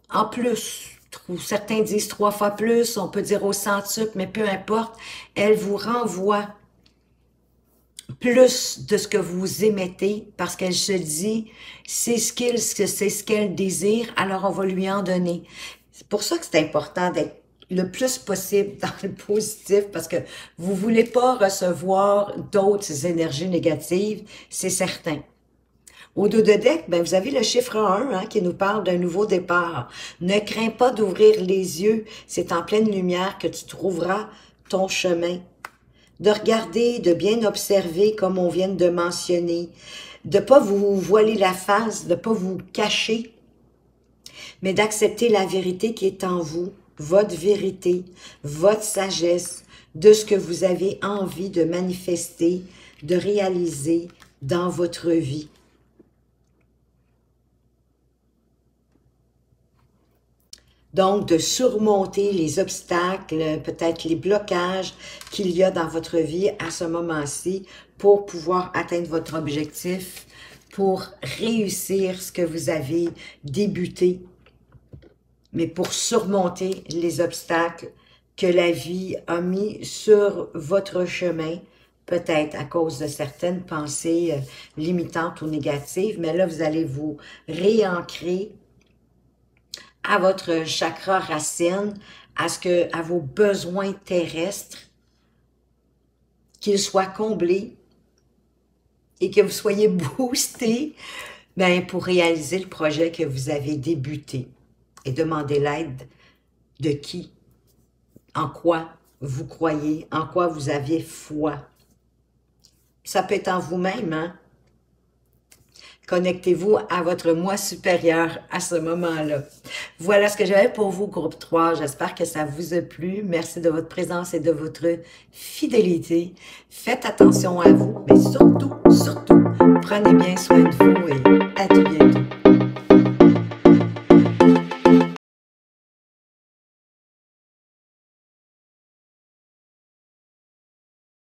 en plus. Certains disent 3 fois plus, on peut dire au centuple, mais peu importe, elle vous renvoie plus de ce que vous émettez parce qu'elle se dit c'est ce qu'elle désire, alors on va lui en donner. C'est pour ça que c'est important d'être le plus possible dans le positif parce que vous voulez pas recevoir d'autres énergies négatives, c'est certain. Au dos de deck, ben, vous avez le chiffre 1 hein, qui nous parle d'un nouveau départ. Ne crains pas d'ouvrir les yeux, c'est en pleine lumière que tu trouveras ton chemin. De regarder, de bien observer comme on vient de mentionner, de pas vous voiler la face, de pas vous cacher, mais d'accepter la vérité qui est en vous, votre vérité, votre sagesse, de ce que vous avez envie de manifester, de réaliser dans votre vie. Donc, de surmonter les obstacles, peut-être les blocages qu'il y a dans votre vie à ce moment-ci pour pouvoir atteindre votre objectif, pour réussir ce que vous avez débuté, mais pour surmonter les obstacles que la vie a mis sur votre chemin, peut-être à cause de certaines pensées limitantes ou négatives, mais là, vous allez vous réancrer à votre chakra racine, à vos besoins terrestres, qu'ils soient comblés et que vous soyez boostés ben, pour réaliser le projet que vous avez débuté. Et demandez l'aide de qui, en quoi vous croyez, en quoi vous avez foi. Ça peut être en vous-même, hein? Connectez-vous à votre moi supérieur à ce moment-là. Voilà ce que j'avais pour vous, groupe 3. J'espère que ça vous a plu. Merci de votre présence et de votre fidélité. Faites attention à vous, mais surtout, prenez bien soin de vous et à tout bientôt.